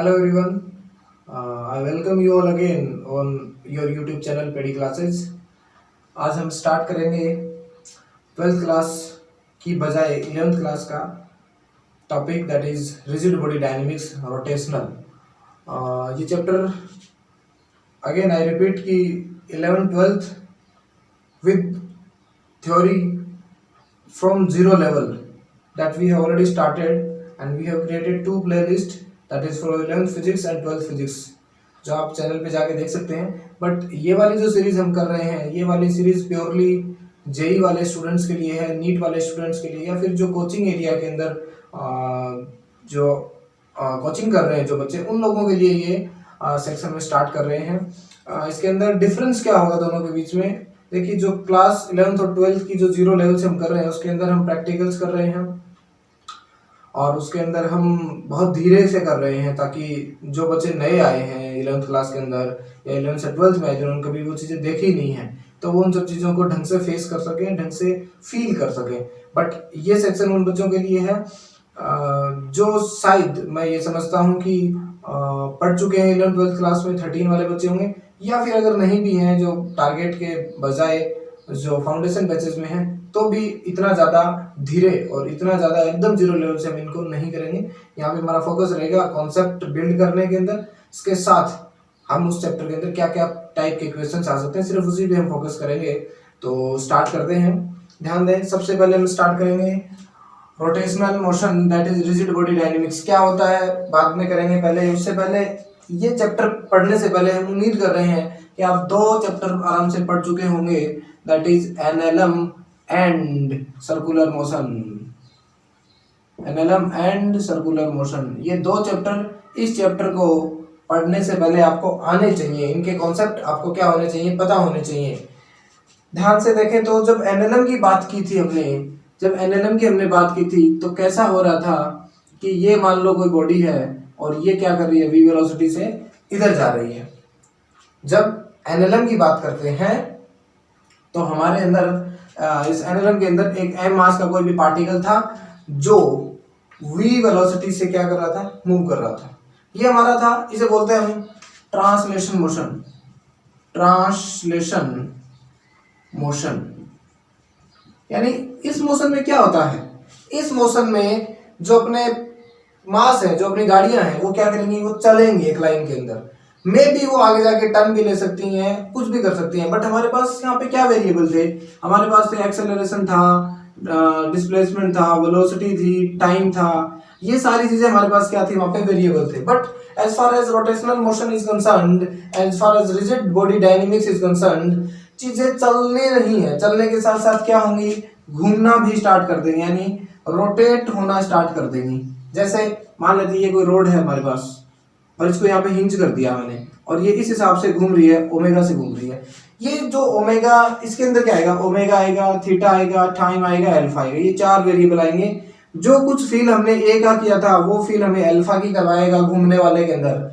Hello everyone, I welcome you all again on your YouTube channel pedi classes. आज हम start करेंगे 12th class की बजाय 11th class का topic that is rigid body dynamics rotational. ये chapter again I repeat कि 11th 12th with theory from zero level that we have already started and we have created two playlists that is for 11th physics and 12th physics जो आप channel पे जाके देख सकते हैं। But ये वाली जो सीरीज हम कर रहे हैं ये वाली सीरीज प्योरली जेई वाले स्टूडेंट्स के लिए है, नीट वाले स्टूडेंट्स के लिए या फिर जो कोचिंग एरिया के अंदर जो कोचिंग कर रहे हैं जो बच्चे उन लोगों के लिए ये सेक्शन में स्टार्ट कर रहे हैं। इसके अंदर डिफरेंस क्या होगा दोनों के बीच में, देखिए जो क्लास 11th और 12th की जो जीरो लेवल से हम कर रहे हैं उसके अंदर हम प्रैक्टिकल्स कर रहे हैं और उसके अंदर हम बहुत धीरे से कर रहे हैं ताकि जो बच्चे नए आए हैं 11th क्लास के अंदर या 11th से 12th में आए जिन्होंने कभी वो चीज़ें देखी नहीं है तो वो उन सब चीज़ों को ढंग से फेस कर सकें, ढंग से फील कर सकें। बट ये सेक्शन उन बच्चों के लिए है जो शायद मैं ये समझता हूँ कि पढ़ चुके हैं 11th 12th क्लास में 13 वाले बच्चे होंगे या फिर अगर नहीं भी हैं जो टारगेट के बजाय जो फाउंडेशन बैचेस में हैं तो भी इतना ज़्यादा धीरे और इतना ज़्यादा एकदम जीरो लेवल से हम इनको नहीं करेंगे। यहाँ पे हमारा फोकस रहेगा कॉन्सेप्ट बिल्ड करने के अंदर, इसके साथ हम उस चैप्टर के अंदर क्या क्या टाइप के क्वेश्चन आ सकते हैं सिर्फ उसी पे हम फोकस करेंगे। तो स्टार्ट करते हैं। ध्यान दें, सबसे पहले हम स्टार्ट करेंगे rotational motion that is rigid body dynamics क्या होता है बाद में करेंगे। पहले उससे पहले ये चैप्टर पढ़ने से पहले हम उम्मीद कर रहे हैं कि आप दो चैप्टर आराम से पढ़ चुके होंगे that is NLM and circular motion. NLM and circular motion ये दो चैप्टर इस चैप्टर को पढ़ने से पहले आपको आने चाहिए, इनके कॉन्सेप्ट आपको क्या होने चाहिए, पता होने चाहिए। ध्यान से देखें तो जब एनएलएम की बात की थी हमने बात की थी तो कैसा हो रहा था कि ये मान लो कोई बॉडी है और ये क्या कर रही है, वी वेलोसिटी से इधर जा रही है। जब एनएलएम की बात करते हैं तो हमारे अंदर इस एनएलएम के अंदर एक एम मास का कोई भी पार्टिकल था जो वी वेलोसिटी से क्या कर रहा था, मूव कर रहा था। ये हमारा था, इसे बोलते हैं हम ट्रांसलेशन मोशन। यानी इस मोशन में क्या होता है, इस मोशन में जो अपने मास है, जो अपनी गाड़ियां हैं वो क्या करेंगी, वो चलेंगी एक लाइन के अंदर। मे बी वो आगे जाके टर्न भी ले सकती हैं, कुछ भी कर सकती हैं। बट हमारे पास यहाँ पे क्या वेरिएबल थे, हमारे पास तो एक्सेलरेशन था, डिस्प्लेसमेंट था, वेलोसिटी थी, टाइम था, ये सारी चीजें हमारे पास क्या थी, वहां पे वेरिएबल थे। But as far as rotational motion is concerned, as far as rigid body dynamics is concerned, चीजें चलने नहीं है, चलने के साथ साथ क्या होंगी, घूमना भी स्टार्ट कर देंगे, यानी रोटेट होना स्टार्ट कर देंगी। जैसे मान लेते ये कोई रोड है हमारे पास और इसको यहाँ पे हिंज कर दिया मैंने और ये इस हिसाब से घूम रही है, ओमेगा से घूम रही है। ये जो ओमेगा, इसके अंदर क्या आएगा, ओमेगा आएगा, थीटा आएगा, टाइम आएगा, अल्फा आएगा, ये चार वेरिएबल आएंगे। जो कुछ फील हमने ए का किया था वो फील हमें अल्फा की करवाएगा घूमने वाले के अंदर,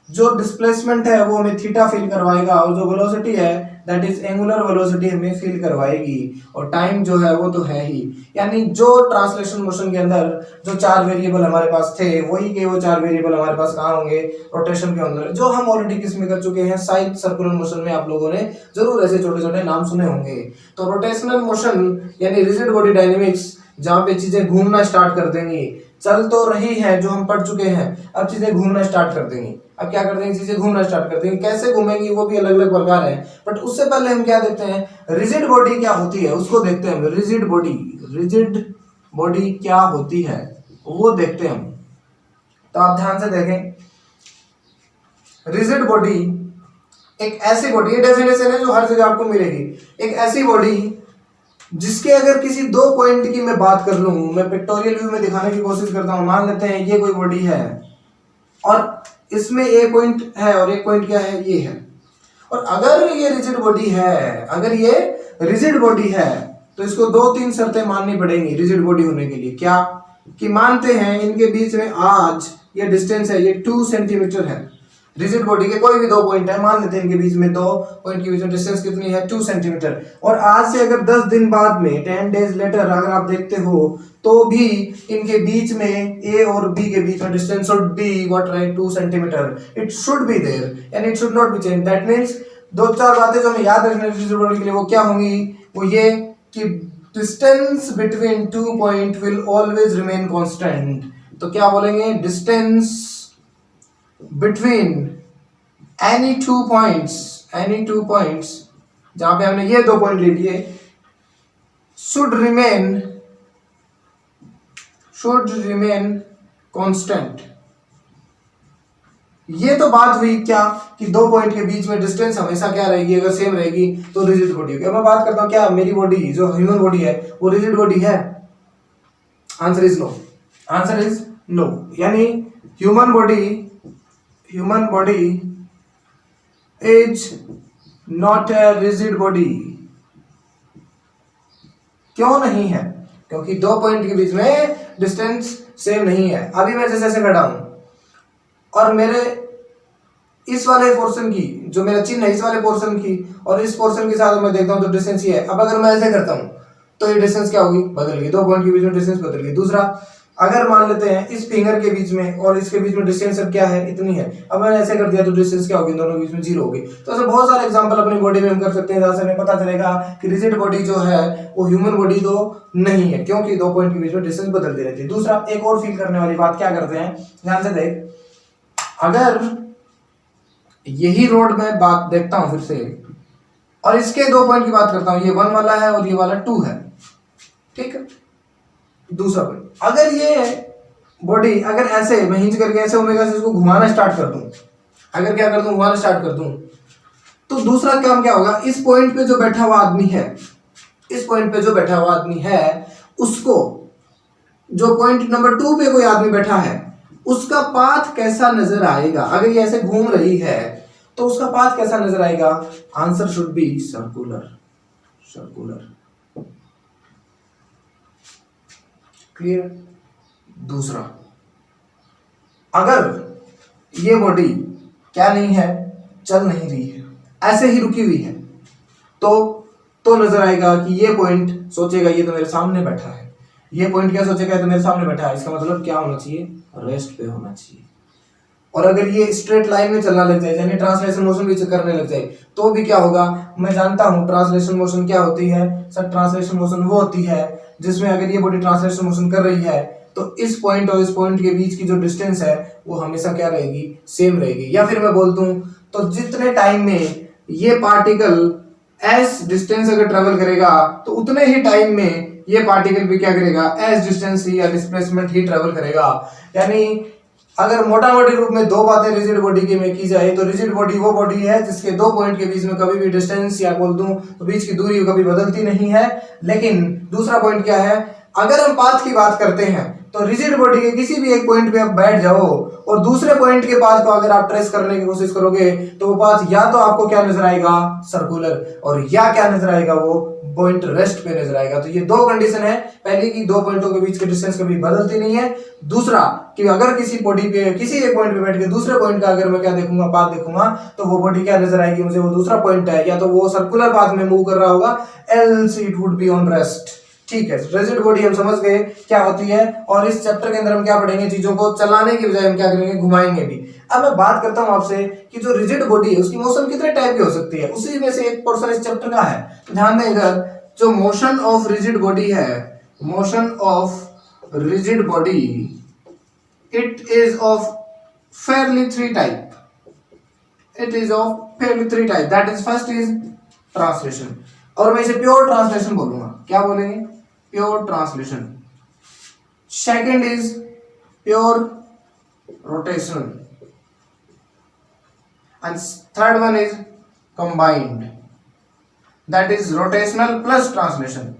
जो डिस्प्लेसमेंट है वो हमें थीटा फील करवाएगा और जो वेलोसिटी है दैट इज एंगुलर वेलोसिटी हमें फील करवाएगी और टाइम जो है वो तो है ही। यानी जो ट्रांसलेशन मोशन के अंदर जो चार वेरिएबल हमारे पास थे वही के वो चार वेरिएबल हमारे पास कहाँ होंगे, रोटेशन के अंदर, जो हम ऑलरेडी किस में कर चुके हैं, साइड सर्कुलर मोशन में आप लोगों ने जरूर ऐसे छोटे छोटे नाम सुने होंगे। तो रोटेशनल मोशन यानी रिजिड बॉडी डायनेमिक्स जहाँ पे चीजें घूमना स्टार्ट कर देंगी, चल तो रही है जो हम पढ़ चुके हैं, अब चीजें घूमना स्टार्ट कर देंगी। अब क्या कर देंगे, चीजें घूमना स्टार्ट कर देंगे। कैसे घूमेंगी वो भी अलग अलग प्रकार है, बट उससे पहले हम क्या देखते हैं, रिजिड बॉडी क्या होती है उसको देखते हैं। रिजिड बॉडी क्या होती है वो देखते हैं हम। तो आप ध्यान से देखें, रिजिड बॉडी एक ऐसी बॉडी, ये डेफिनेशन है जो हर जगह आपको मिलेगी, एक ऐसी बॉडी जिसके अगर किसी दो पॉइंट की मैं बात कर लूं, मैं पिक्टोरियल व्यू में दिखाने की कोशिश करता हूं। मान लेते हैं ये कोई बॉडी है और इसमें ए पॉइंट है और एक पॉइंट क्या है, ये है। और अगर ये रिजिड बॉडी है तो इसको दो तीन शर्तें माननी पड़ेंगी रिजिड बॉडी होने के लिए। क्या कि मानते हैं इनके बीच में आज ये डिस्टेंस है, ये 2 सेंटीमीटर है रिजिड बॉडी के कोई भी दो पॉइंट है, मान लेते हैं इनके बीच में, दो पॉइंट के बीच में डिस्टेंस कितनी है 2 सेंटीमीटर। और आज से अगर 10 दिन बाद में 10 डेज लेटर अगर आप देखते हो तो भी इनके बीच में ए और बी के बीच में distance should be what right 2 centimetre, it should be there and it should not be change. That means दो चार बातें जो हमें याद रखने रिजिड बॉडी के लिए वो क्या होंगी, वो ये कि distance between 2 point will always remain constant. तो क्या बोलेंगे, distance between any two points जहां पे हमने ये दो पॉइंट ले लिए शुड रिमेन कांस्टेंट। ये तो बात हुई क्या कि दो पॉइंट के बीच में डिस्टेंस हमेशा क्या रहेगी, अगर सेम रहेगी तो रिजिड बॉडी होगी। अब मैं बात करता हूं क्या मेरी बॉडी जो ह्यूमन बॉडी है वो रिजिड बॉडी है, आंसर इज नो। यानी human body is not a rigid body. क्यों नहीं है, क्योंकि दो पॉइंट के बीच में डिस्टेंस सेम नहीं है। अभी मैं जैसे खड़ा हूं और मेरे इस वाले पोर्शन की जो मेरा चिन्ह है इस वाले पोर्शन की और इस पोर्शन के साथ मैं देखता हूं तो डिस्टेंस ये है। अब अगर मैं ऐसे करता हूं तो ये डिस्टेंस क्या होगी, बदल गई, दो पॉइंट के बीच में डिस्टेंस बदल गई। दूसरा, अगर मान लेते हैं इस फिंगर के बीच में और इसके बीच में डिस्टेंस अब क्या है, इतनी है। अब मैंने ऐसे कर दिया तो डिस्टेंस क्या होगी, दोनों के बीच में 0 होगी। तो ऐसे बहुत सारे एग्जांपल अपनी बॉडी में हम कर सकते हैं जहां से हमें पता चलेगा कि रिजिड बॉडी जो है वो ह्यूमन बॉडी तो नहीं है, क्योंकि दो पॉइंट के बीच में डिस्टेंस बदलती रहती है। दूसरा, एक और फील करने वाली बात क्या करते हैं, ध्यान से देख, अगर यही रोड में बात देखता हूं फिर से और इसके दो पॉइंट की बात करता हूं, ये 1 वाला है और ये वाला 2 है, ठीक है। दूसरा पॉइंट, अगर ये बॉडी अगर ऐसे मैं हिंज करके ऐसे ओमेगा से इसको घुमाना स्टार्ट कर दूं, अगर क्या कर दूं, घुमाना स्टार्ट कर दूं, तो दूसरा काम क्या होगा, इस पॉइंट पे जो बैठा हुआ आदमी है, उसको जो पॉइंट नंबर 2 पे कोई आदमी बैठा है उसका पाथ कैसा नजर आएगा। अगर ये ऐसे घूम रही है तो उसका पाथ कैसा नजर आएगा, answer should be circular. Clear. दूसरा, अगर ये बॉडी क्या नहीं है, चल नहीं रही है, ऐसे ही रुकी हुई है, तो नजर आएगा कि ये पॉइंट सोचेगा ये तो मेरे सामने बैठा है, ये पॉइंट क्या सोचेगा, ये तो मेरे सामने बैठा है, इसका मतलब क्या होना चाहिए, रेस्ट पे होना चाहिए। और अगर ये स्ट्रेट लाइन में चलना लग जाए, यानी ट्रांसलेशन मोशन भी करने लग जाए, तो भी क्या होगा, मैं जानता हूं ट्रांसलेशन मोशन क्या होती है सर। ट्रांसलेशन मोशन वो होती है जिसमें अगर ये बॉडी ट्रांसलेशन मोशन कर रही है तो इस पॉइंट और इस पॉइंट के बीच की जो डिस्टेंस है वो हमेशा क्या रहेगी, सेम रहेगी। या फिर मैं बोल दूं तो जितने टाइम में ये पार्टिकल एस डिस्टेंस अगर ट्रेवल करेगा तो उतने ही टाइम में ये पार्टिकल भी क्या करेगा, एस डिस्टेंस ही या डिस्प्लेसमेंट ही ट्रेवल करेगा। यानी अगर मोटा मोटी रूप में दो बातें रिजिड बॉडी की में की जाए तो रिजिड बॉडी वो बॉडी है जिसके दो पॉइंट के बीच में कभी भी डिस्टेंस या बोल दूं तो बीच की दूरी कभी बदलती नहीं है। लेकिन दूसरा पॉइंट क्या है, अगर हम पाथ की बात करते हैं तो रिजिड बॉडी के किसी भी एक पॉइंट पे आप बैठ जाओ और दूसरे पॉइंट के पाथ को अगर आप ट्रेस करने की कोशिश करोगे तो वो पाथ या तो आपको क्या नजर आएगा, सर्कुलर, और या क्या नजर आएगा, वो पॉइंट रेस्ट पे नजर आएगा। तो ये दो कंडीशन है, पहली की दो पॉइंटों के बीच की डिस्टेंस कभी बदलती नहीं है। दूसरा कि अगर किसी बॉडी पे किसी एक पॉइंट पे बैठ के दूसरे पॉइंट का अगर मैं क्या देखूंगा, पाथ देखूंगा, तो वो बॉडी क्या नजर आएगी मुझे, वो दूसरा पॉइंट है, या तो वो सर्कुलर पाथ में मूव कर रहा होगा, else it would be on rest. ठीक है, रिजिड बॉडी हम समझ गए क्या होती है, और इस चैप्टर के अंदर हम क्या पढ़ेंगे, चीजों को चलाने की बजाय हम क्या करेंगे, घुमाएंगे भी। अब मैं बात करता हूं आपसे कि जो रिजिड बॉडी है उसकी मोशन कितने टाइप की हो सकती है, उसी में से एक पोर्शन इस चैप्टर का है। ध्यान दें, इधर जो मोशन ऑफ रिजिड बॉडी है, motion of rigid body, it is of fairly three type. It is of fairly three type. That is, first is translation. और मैं इसे प्योर ट्रांसलेशन बोलूंगा। क्या बोलेंगे, pure translation. Second is pure rotation and third one is combined, that is rotational plus translation.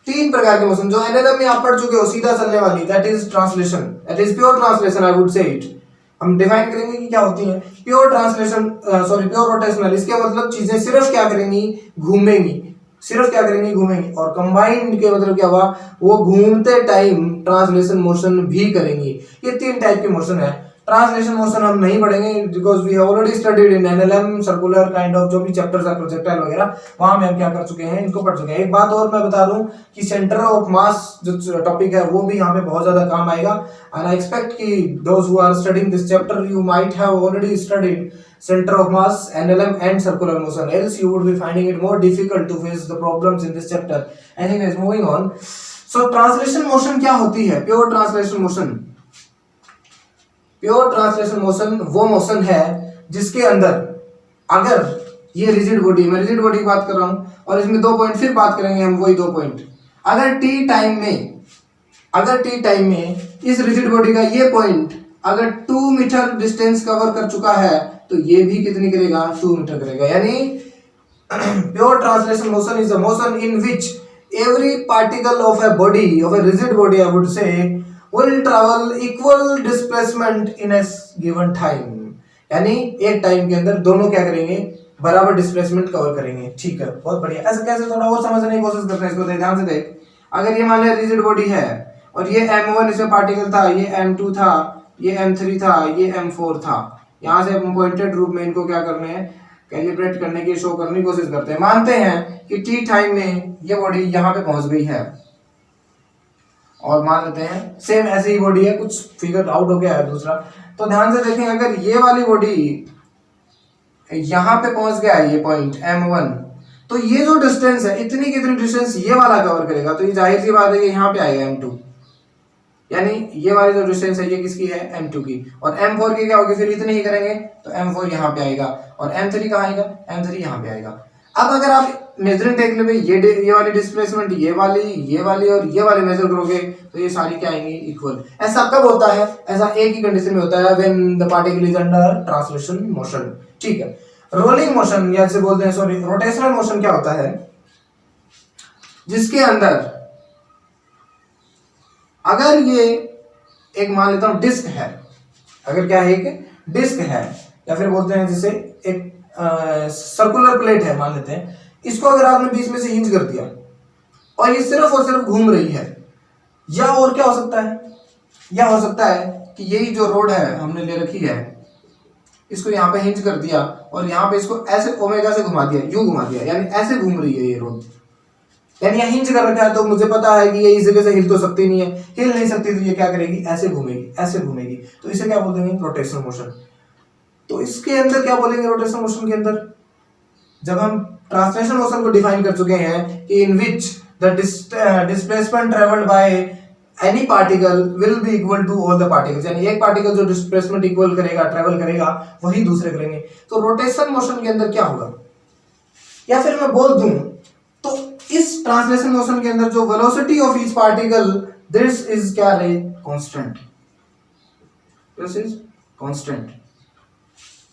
तीन प्रकार के motion जो एलएलएम में आप पढ़ चुके हो, सीधा चलने वाली, that is translation, that is pure translation, I would say it. हम डिफाइन करेंगे कि क्या होती है pure translation, sorry pure rotational. इसके मतलब चीजें सिर्फ क्या करेंगी, घूमेंगी, सिर्फ क्या करेंगी, घूमेंगी। और कंबाइंड के मतलब क्या हुआ, वो घूमते टाइम ट्रांसलेशन मोशन भी करेंगी। ये तीन टाइप के मोशन है। ट्रांसलेशन मोशन हम नहीं पढ़ेंगे because we have already studied in NLM circular kind of जो भी चैप्टर्स है प्रोजेक्टाइल वगैरह, वहां में हम क्या कर चुके हैं, इनको पढ़ चुके हैं। एक बात और मैं बता दूं कि सेंटर ऑफ मास जो टॉपिक है वो भी यहाँ पे बहुत ज्यादा काम आएगा। एंड आई एक्सपेक्ट कि those who are studying this chapter you might have already studied center of mass, NLM and circular motion, else you would be finding it more difficult to face the problems in this chapter. Anyways, moving on. So translation motion क्या होती है? Pure translation motion. Pure translation motion वो motion है जिसके अंदर अगर ये rigid body, मैं rigid body की बात कर रहा हूँ और इसमें 2 पॉइंट फिर बात करेंगे हम, वही 2 पॉइंट। अगर t टाइम में इस रिजिड बॉडी का ये पॉइंट अगर 2 मीटर डिस्टेंस कवर कर चुका है तो ये भी कितनी करेगा, 2 मीटर करेगा। यानी pure translation motion is a motion in which every particle of a body, of a rigid body I would say, will travel equal displacement in a given time. यानी एक टाइम के अंदर दोनों क्या करेंगे, बराबर डिस्प्लेसमेंट कवर करेंगे। ठीक है, बहुत बढ़िया। ऐसे कैसे, थोड़ा और समझने की कोशिश करते हैं इसको, ध्यान से देख। अगर ये मान लिया रिजिड बॉडी है और ये M1 इसमें पार्टिकल था, ये M2 था, ये M3 था, ये M4 था, यहाँ से हम पॉइंटेड रूप में इनको क्या करने हैं, कैलिब्रेट करने की, शो करने की कोशिश करते हैं। मानते हैं कि टी टाइम में ये बॉडी यहाँ पे पहुंच गई है और मान लेते हैं सेम ऐसे ही बॉडी है, कुछ फिगर आउट हो गया है दूसरा। तो ध्यान से देखें, अगर ये वाली बॉडी यहाँ पे पहुंच गया है, ये पॉइंट M1, तो ये जो डिस्टेंस है, इतनी कितनी डिस्टेंस ये वाला कवर करेगा, तो ये जाहिर सी बात है कि यहाँ पे आएगा M2। यानी ये वाली जो डिस्टेंस है ये किसकी है, M2 की। और M4 की क्या होगी, फिर इतने ही करेंगे तो M4 यहाँ पे आएगा और M3 कहाँ आएगा, M3 यहाँ पे आएगा। अब अगर आप मेजरिंग टेक लेंगे, ये वाली डिस्प्लेसमेंट, ये वाली और ये वाली मेजर करोगे तो ये सारी क्या आएंगी, इक्वल। ऐसा कब होता है, ऐसा एक ही कंडीशन में होता है, when the particle is under translation motion. ठीक है। रोलिंग मोशन या जिसे बोलते हैं, सॉरी, रोटेशनल मोशन क्या होता है, जिसके अंदर अगर ये एक मान लेता हूं डिस्क है, अगर क्या है, एक डिस्क है, या फिर बोलते हैं जिसे एक सर्कुलर प्लेट है मान लेते हैं, इसको अगर आपने बीच में से हिंज कर दिया और ये सिर्फ और सिर्फ घूम रही है, या और क्या हो सकता है, या हो सकता है कि यही जो रोड है हमने ले रखी है, इसको यहाँ पे हिंज कर दिया और यहाँ पे इसको ऐसे ओमेगा से घुमा दिया, यूं घुमा दिया, यानी ऐसे घूम रही है ये रोड। यानी यहाँ हिंज कर रखा है तो मुझे पता है कि ये इस जगह से हिल तो सकती नहीं है, हिल नहीं सकती तो ये क्या करेगी, ऐसे घूमेगी, ऐसे घूमेगी। तो इसे क्या बोल देंगे, रोटेशनल मोशन। तो इसके अंदर क्या बोलेंगे, रोटेशनल मोशन के अंदर जब हम ट्रांसलेशन मोशन को डिफाइन कर चुके हैं कि in which the displacement travelled by any particle will be equal to all the particles, यानी एक पार्टिकल जो डिस्प्लेसमेंट इक्वल करेगा, ट्रेवल करेगा, वही दूसरे करेंगे। तो रोटेशन मोशन के अंदर क्या होगा, या फिर मैं बोल दूं तो इस ट्रांसलेशन मोशन के अंदर जो velocity of each particle, this is क्या रहे, constant. This is constant.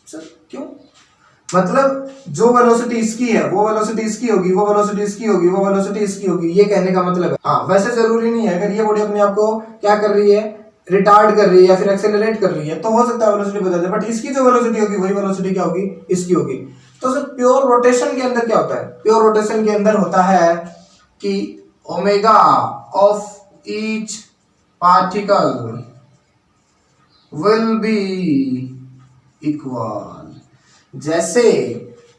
Sir क्यों, मतलब जो वेलोसिटी इसकी है वो वेलोसिटी इसकी होगी, वो वेलोसिटी इसकी होगी, वो वेलोसिटी इसकी होगी, ये कहने का मतलब है। हाँ, वैसे जरूरी नहीं है, अगर ये बॉडी अपने आप को क्या कर रही है, रिटार्ड कर रही है या फिर एक्सेलरेट कर रही है, तो हो सकता है वेलोसिटी बदल जाए, बट इसकी जो वेलोसिटी होगी वही वेलोसिटी क्या होगी, इसकी होगी। तो सर प्योर रोटेशन के अंदर क्या होता है, प्योर रोटेशन के अंदर होता है कि omega of each particle will be equal. जैसे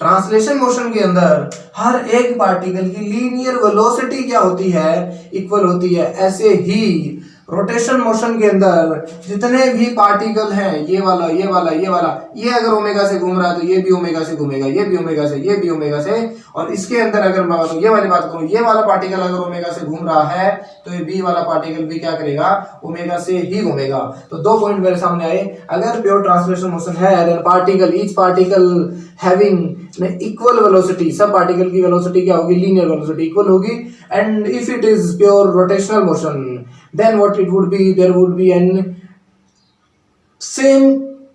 ट्रांसलेशन मोशन के अंदर हर एक पार्टिकल की लीनियर वेलोसिटी क्या होती है, इक्वल होती है, ऐसे ही रोटेशन मोशन के अंदर जितने भी पार्टिकल हैं, ये वाला, ये वाला, ये वाला, ये अगर ओमेगा से घूम रहा है तो ये भी ओमेगा से घूमेगा, ये भी ओमेगा से, ये भी ओमेगा से, और इसके अंदर अगर मैं ये वाली बात करूं, ये वाला पार्टिकल अगर ओमेगा से घूम रहा है तो ये बी वाला पार्टिकल भी क्या करेगा, ओमेगा से ही घूमेगा। तो 2 पॉइंट मेरे सामने आए। अगर प्योर ट्रांसलेशन मोशन है, then particle, each particle having equal velocity, सब पार्टिकल की वेलोसिटी क्या होगी, लीनियर वेलोसिटी इक्वल होगी। And if it is pure rotational motion, then what it would be, there would be an same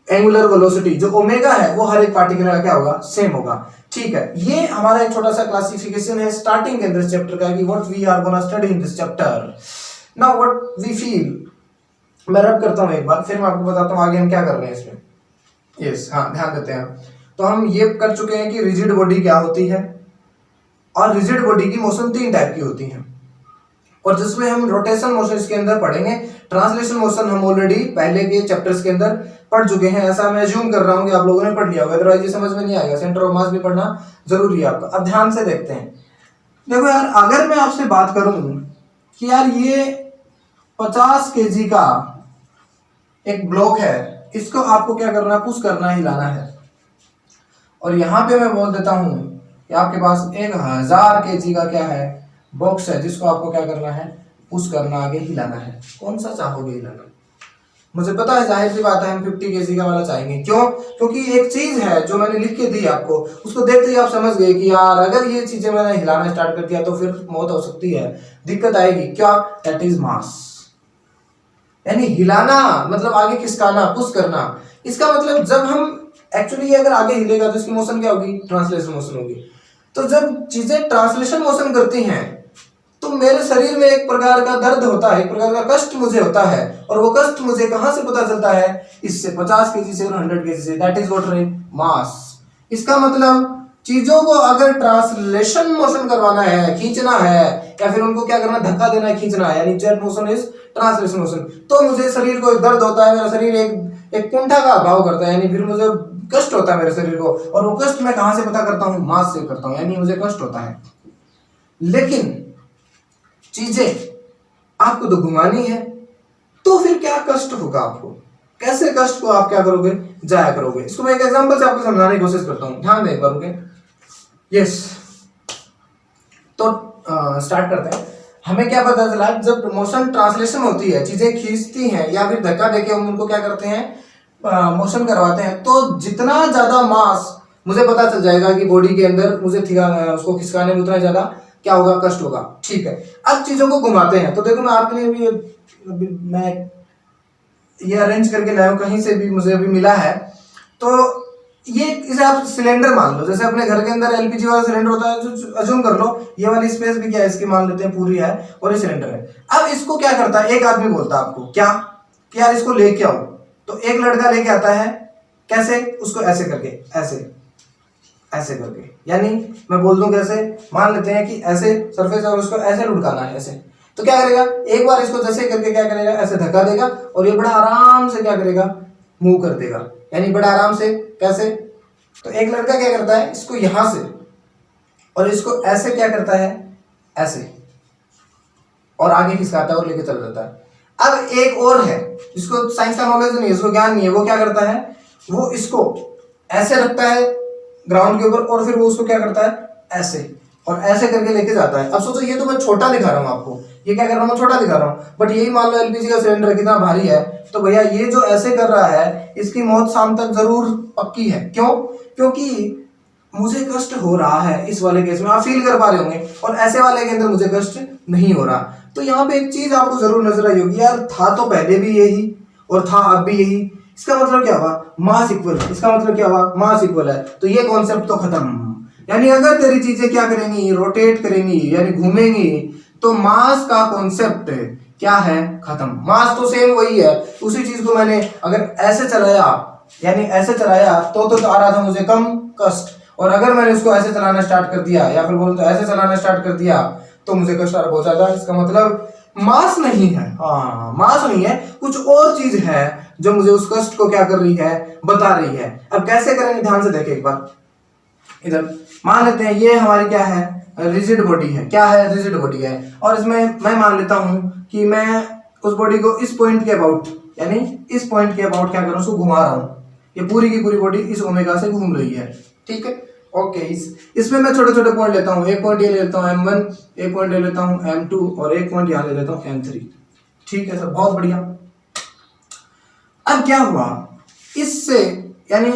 angular velocity, जो omega है वो हर एक particle का क्या होगा, सेम होगा। ठीक है, ये हमारा एक छोटा सा क्लासिफिकेशन है स्टार्टिंग के अंदर चैप्टर का, कि what we are gonna study in this chapter. Now what we feel, मैं रब करता हूँ एक बार, फिर मैं आपको बताता हूँ आगे हम क्या कर रहे हैं इसमें। यस, हाँ, ध्यान देते हैं। तो हम ये कर चुके हैं कि रिजिड बॉडी क्या होती है, और रिजिड बॉडी की मोशन 3 टाइप की होती है, और जिसमें हम रोटेशन मोशन इसके अंदर पढ़ेंगे। ट्रांसलेशन मोशन हम ऑलरेडी पहले के चैप्टर्स के अंदर पढ़ चुके हैं, ऐसा मैं अज्यूम कर रहा हूँ कि आप लोगों ने पढ़ लिया होगा, अदरवाइज ये समझ में नहीं आएगा। सेंटर ऑफ मास भी पढ़ना जरूरी है आपका। अब ध्यान से देखते हैं। देखो यार, अगर मैं आपसे बात करूं कि यार ये 50 केजी का एक ब्लॉक है, इसको आपको क्या करना है, पुश करना है, हिलाना है। और यहाँ पे मैं बोल देता हूँ कि आपके पास 1000 केजी का क्या है, बॉक्स है, जिसको आपको क्या करना है, पुश करना, आगे हिलाना है। कौन सा चाहोगे हिलाना? मुझे पता है, जाहिर सी बात है, हम 50 केजी का वाला चाहेंगे। क्यों? क्योंकि एक चीज है जो मैंने लिख के दी आपको, उसको देखते ही आप समझ गए कि यार अगर ये चीजें मैंने हिलाना स्टार्ट कर दिया तो फिर मौत हो सकती है, दिक्कत आएगी। क्या? That is mass. यानी हिलाना मतलब आगे खिसकाना, पुश करना। इसका मतलब जब हम एक्चुअली अगर आगे हिलेगा तो इसकी मोशन क्या होगी, ट्रांसलेशन मोशन होगी। तो जब चीजें ट्रांसलेशन मोशन करती हैं तो मेरे शरीर में एक प्रकार का दर्द होता है, एक प्रकार का कष्ट मुझे होता है। और वो कष्ट मुझे कहां से पता चलता है? इससे, 50 केजी से और 100 केजी से। दैट इज व्हाट मास। इसका मतलब चीजों को अगर ट्रांसलेशन मोशन करवाना है, खींचना है, या फिर उनको क्या करना, धक्का देना है, खींचना है, यानी jet motion is translation motion. तो मुझे शरीर को एक दर्द होता है, मेरा शरीर एक कुंठा का अभाव करता है, यानी फिर मुझे कष्ट होता है मेरे शरीर को। और वो कष्ट मैं कहां से पता करता हूं? मास से करता हूं, यानी मुझे कष्ट होता है। लेकिन चीजें आपको तो घुमानी है, तो फिर क्या कष्ट होगा आपको? कैसे कष्ट को आप क्या करोगे, जाया करोगे? इसको मैं एक एग्जांपल से आपको समझाने की कोशिश करता हूं, ध्यान दें करोगे। यस, तो स्टार्ट करते हैं। हमें क्या पता चला, जब मोशन ट्रांसलेशन होती है, चीजें खींचती हैं या फिर धक्का देके हम उनको क्या करते हैं, मोशन करवाते हैं, तो जितना ज्यादा मास, मुझे पता चल जाएगा कि बॉडी के अंदर मुझे उसको खिसकाने में उतना ज्यादा क्या होगा, कष्ट होगा। ठीक है, अब चीजों को घुमाते हैं। तो देखो, मैं आपके लिए भी मैं ये अरेंज करके लाया हूं, कहीं से भी मुझे अभी मिला है। तो ये इसे आप सिलेंडर मान लो, जैसे अपने घर के अंदर एलपीजी वाला सिलेंडर होता है, जो अज्यूम कर लो ये वाली स्पेस भी क्या है, इसकी मान लेते हैं पूरी है, और ये सिलेंडर है। अब इसको क्या करता है, एक आदमी बोलता है आपको क्या कि यार इसको लेके आओ। तो एक लड़का लेके आता है, कैसे? उसको ऐसे करके, ऐसे ऐसे करके, यानी मैं बोल दूं कैसे, मान लेते हैं कि ऐसे सरफेस है और उसको ऐसे लुढ़काना है, ऐसे। तो क्या करेगा, एक बार इसको जैसे करके क्या करेगा, ऐसे धक्का देगा, और ये बड़ा आराम से क्या करेगा, मूव कर देगा, यानी बड़ा आराम से। कैसे? तो एक लड़का क्या करता है, इसको यहां से और इसको ऐसे क्या करता है, ऐसे, और आगे खिसकाता है और लेके चल जाता है। अब एक और है, जिसको साइंस का नॉलेज नहीं है, इसको ज्ञान नहीं है, वो क्या करता है, वो इसको ऐसे रखता है ग्राउंड के ऊपर, और फिर वो उसको क्या करता है, ऐसे और ऐसे करके लेके जाता है। अब सोचो, ये तो मैं छोटा दिखा रहा हूँ आपको, ये क्या कर रहा हूँ, मैं छोटा दिखा रहा हूँ, बट यही मान लो एलपीजी का सिलेंडर कितना भारी है। तो भैया ये जो ऐसे कर रहा है, इसकी मौत शाम तक जरूर पक्की है। क्यों? क्योंकि मुझे कष्ट हो रहा है इस वाले केस में, आप फील कर पा रहे होंगे, और ऐसे वाले के अंदर मुझे कष्ट नहीं हो रहा। तो यहाँ पे एक चीज आपको जरूर नजर आई होगी, यार था तो पहले भी यही और था अब भी यही। इसका मतलब क्या हुआ, मास इक्वल। इसका मतलब क्या हुआ, मास इक्वल है। तो ये कॉन्सेप्ट तो खत्म। यानी अगर तेरी चीजें क्या करेंगी, रोटेट करेंगी, यानी घूमेंगी, तो मास का कॉन्सेप्ट क्या है, खत्म। मास तो सेम वही है। उसी चीज को मैंने अगर ऐसे चलाया, यानी ऐसे चलाया, तो आ रहा था मुझे कम कष्ट, और अगर मैंने उसको ऐसे चलाना स्टार्ट कर दिया, या फिर बोलूं तो ऐसे चलाना स्टार्ट कर दिया, तो मुझे कष्ट बहुत ज्यादा। इसका मतलब मास नहीं है, हाँ मास नहीं है, कुछ और चीज है जो मुझे उस कष्ट को क्या कर रही है, बता रही है। अब कैसे करेंगे, ध्यान से देखें एक बार। इधर मान लेते हैं ये हमारी क्या है, रिजिड बॉडी है। क्या है, रिजिड बॉडी है। और इसमें मैं मान लेता हूं कि मैं उस बॉडी को इस पॉइंट के अबाउट, यानी इस पॉइंट के अबाउट क्या करूं, उसको घुमा रहा हूं। ये पूरी की पूरी बॉडी इस ओमेगा से घूम रही है, ठीक है। ओके, इसमें मैं छोटे छोटे पॉइंट लेता हूँ। एक पॉइंट ये ले लेता हूँ M1, एक पॉइंट ले लेता हूँ M2, और एक पॉइंट यहाँ ले लेता हूँ M3। ठीक है सर, बहुत बढ़िया। अब क्या हुआ, इससे यानी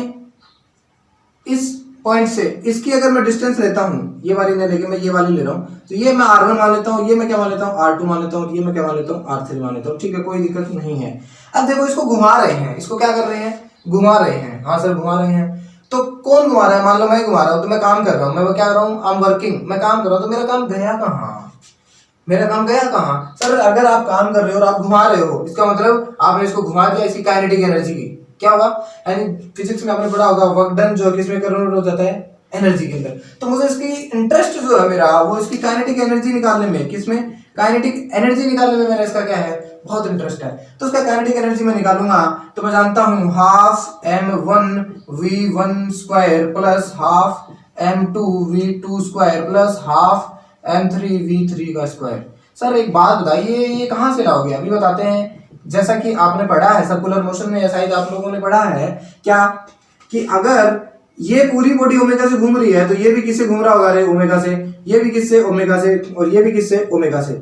इस पॉइंट से इसकी अगर मैं डिस्टेंस लेता हूँ, ये वाली नहीं लेके मैं ये वाली ले रहा हूँ, तो ये मैं R1 मान लेता हूँ, ये मैं क्या मान लेता हूँ, R2 मान लेता हूँ, ये मैं क्या मान लेता हूँ, R3 मान लेता हूँ। ठीक है, कोई दिक्कत नहीं है। अब देखो, इसको घुमा रहे हैं, इसको क्या कर रहे हैं, घुमा रहे हैं। हाँ सर, घुमा रहे हैं। तो कौन घुमा रहा है, मान लो मैं घुमा रहा हूँ, तो मैं काम कर रहा हूँ, मैं वो क्या कर रहा हूँ, आई एम वर्किंग, मैं काम कर रहा हूँ। तो मेरा काम गया कहाँ, मेरा काम गया कहाँ सर? अगर आप काम कर रहे हो और आप घुमा रहे हो, इसका मतलब आपने इसको घुमा दिया, इसकी काइनेटिक एनर्जी की क्या होगा, यानी फिजिक्स में आपने पढ़ा होगा वर्क डन जो किसमें कन्वर्ट हो जाता है, एनर्जी के अंदर। तो मुझे इसकी इंटरेस्ट जो है मेरा, वो इसकी काइनेटिक एनर्जी निकालने में, किसमें, काइनेटिक एनर्जी निकालने में मेरा इसका क्या है, बहुत इंटरेस्ट है। तो उसका काइनेटिक एनर्जी मैं निकालूंगा तो मैं जानता हूं half m1v1 square plus half m2v2 square plus half m3v3 का स्क्वायर। सर एक बात बताइए, ये कहाँ से लाओगे? अभी बताते हैं। जैसा कि आपने पढ़ा है सर्कुलर मोशन में, या शायद आप लोगों ने पढ़ा है क्या, कि अगर ये पूरी बॉडी ओमेगा से घूम रही है तो ये भी किससे घूम रहा होगा रे? ओमेगा से। ये भी किससे? ओमेगा से। और ये भी किससे? ओमेगा से।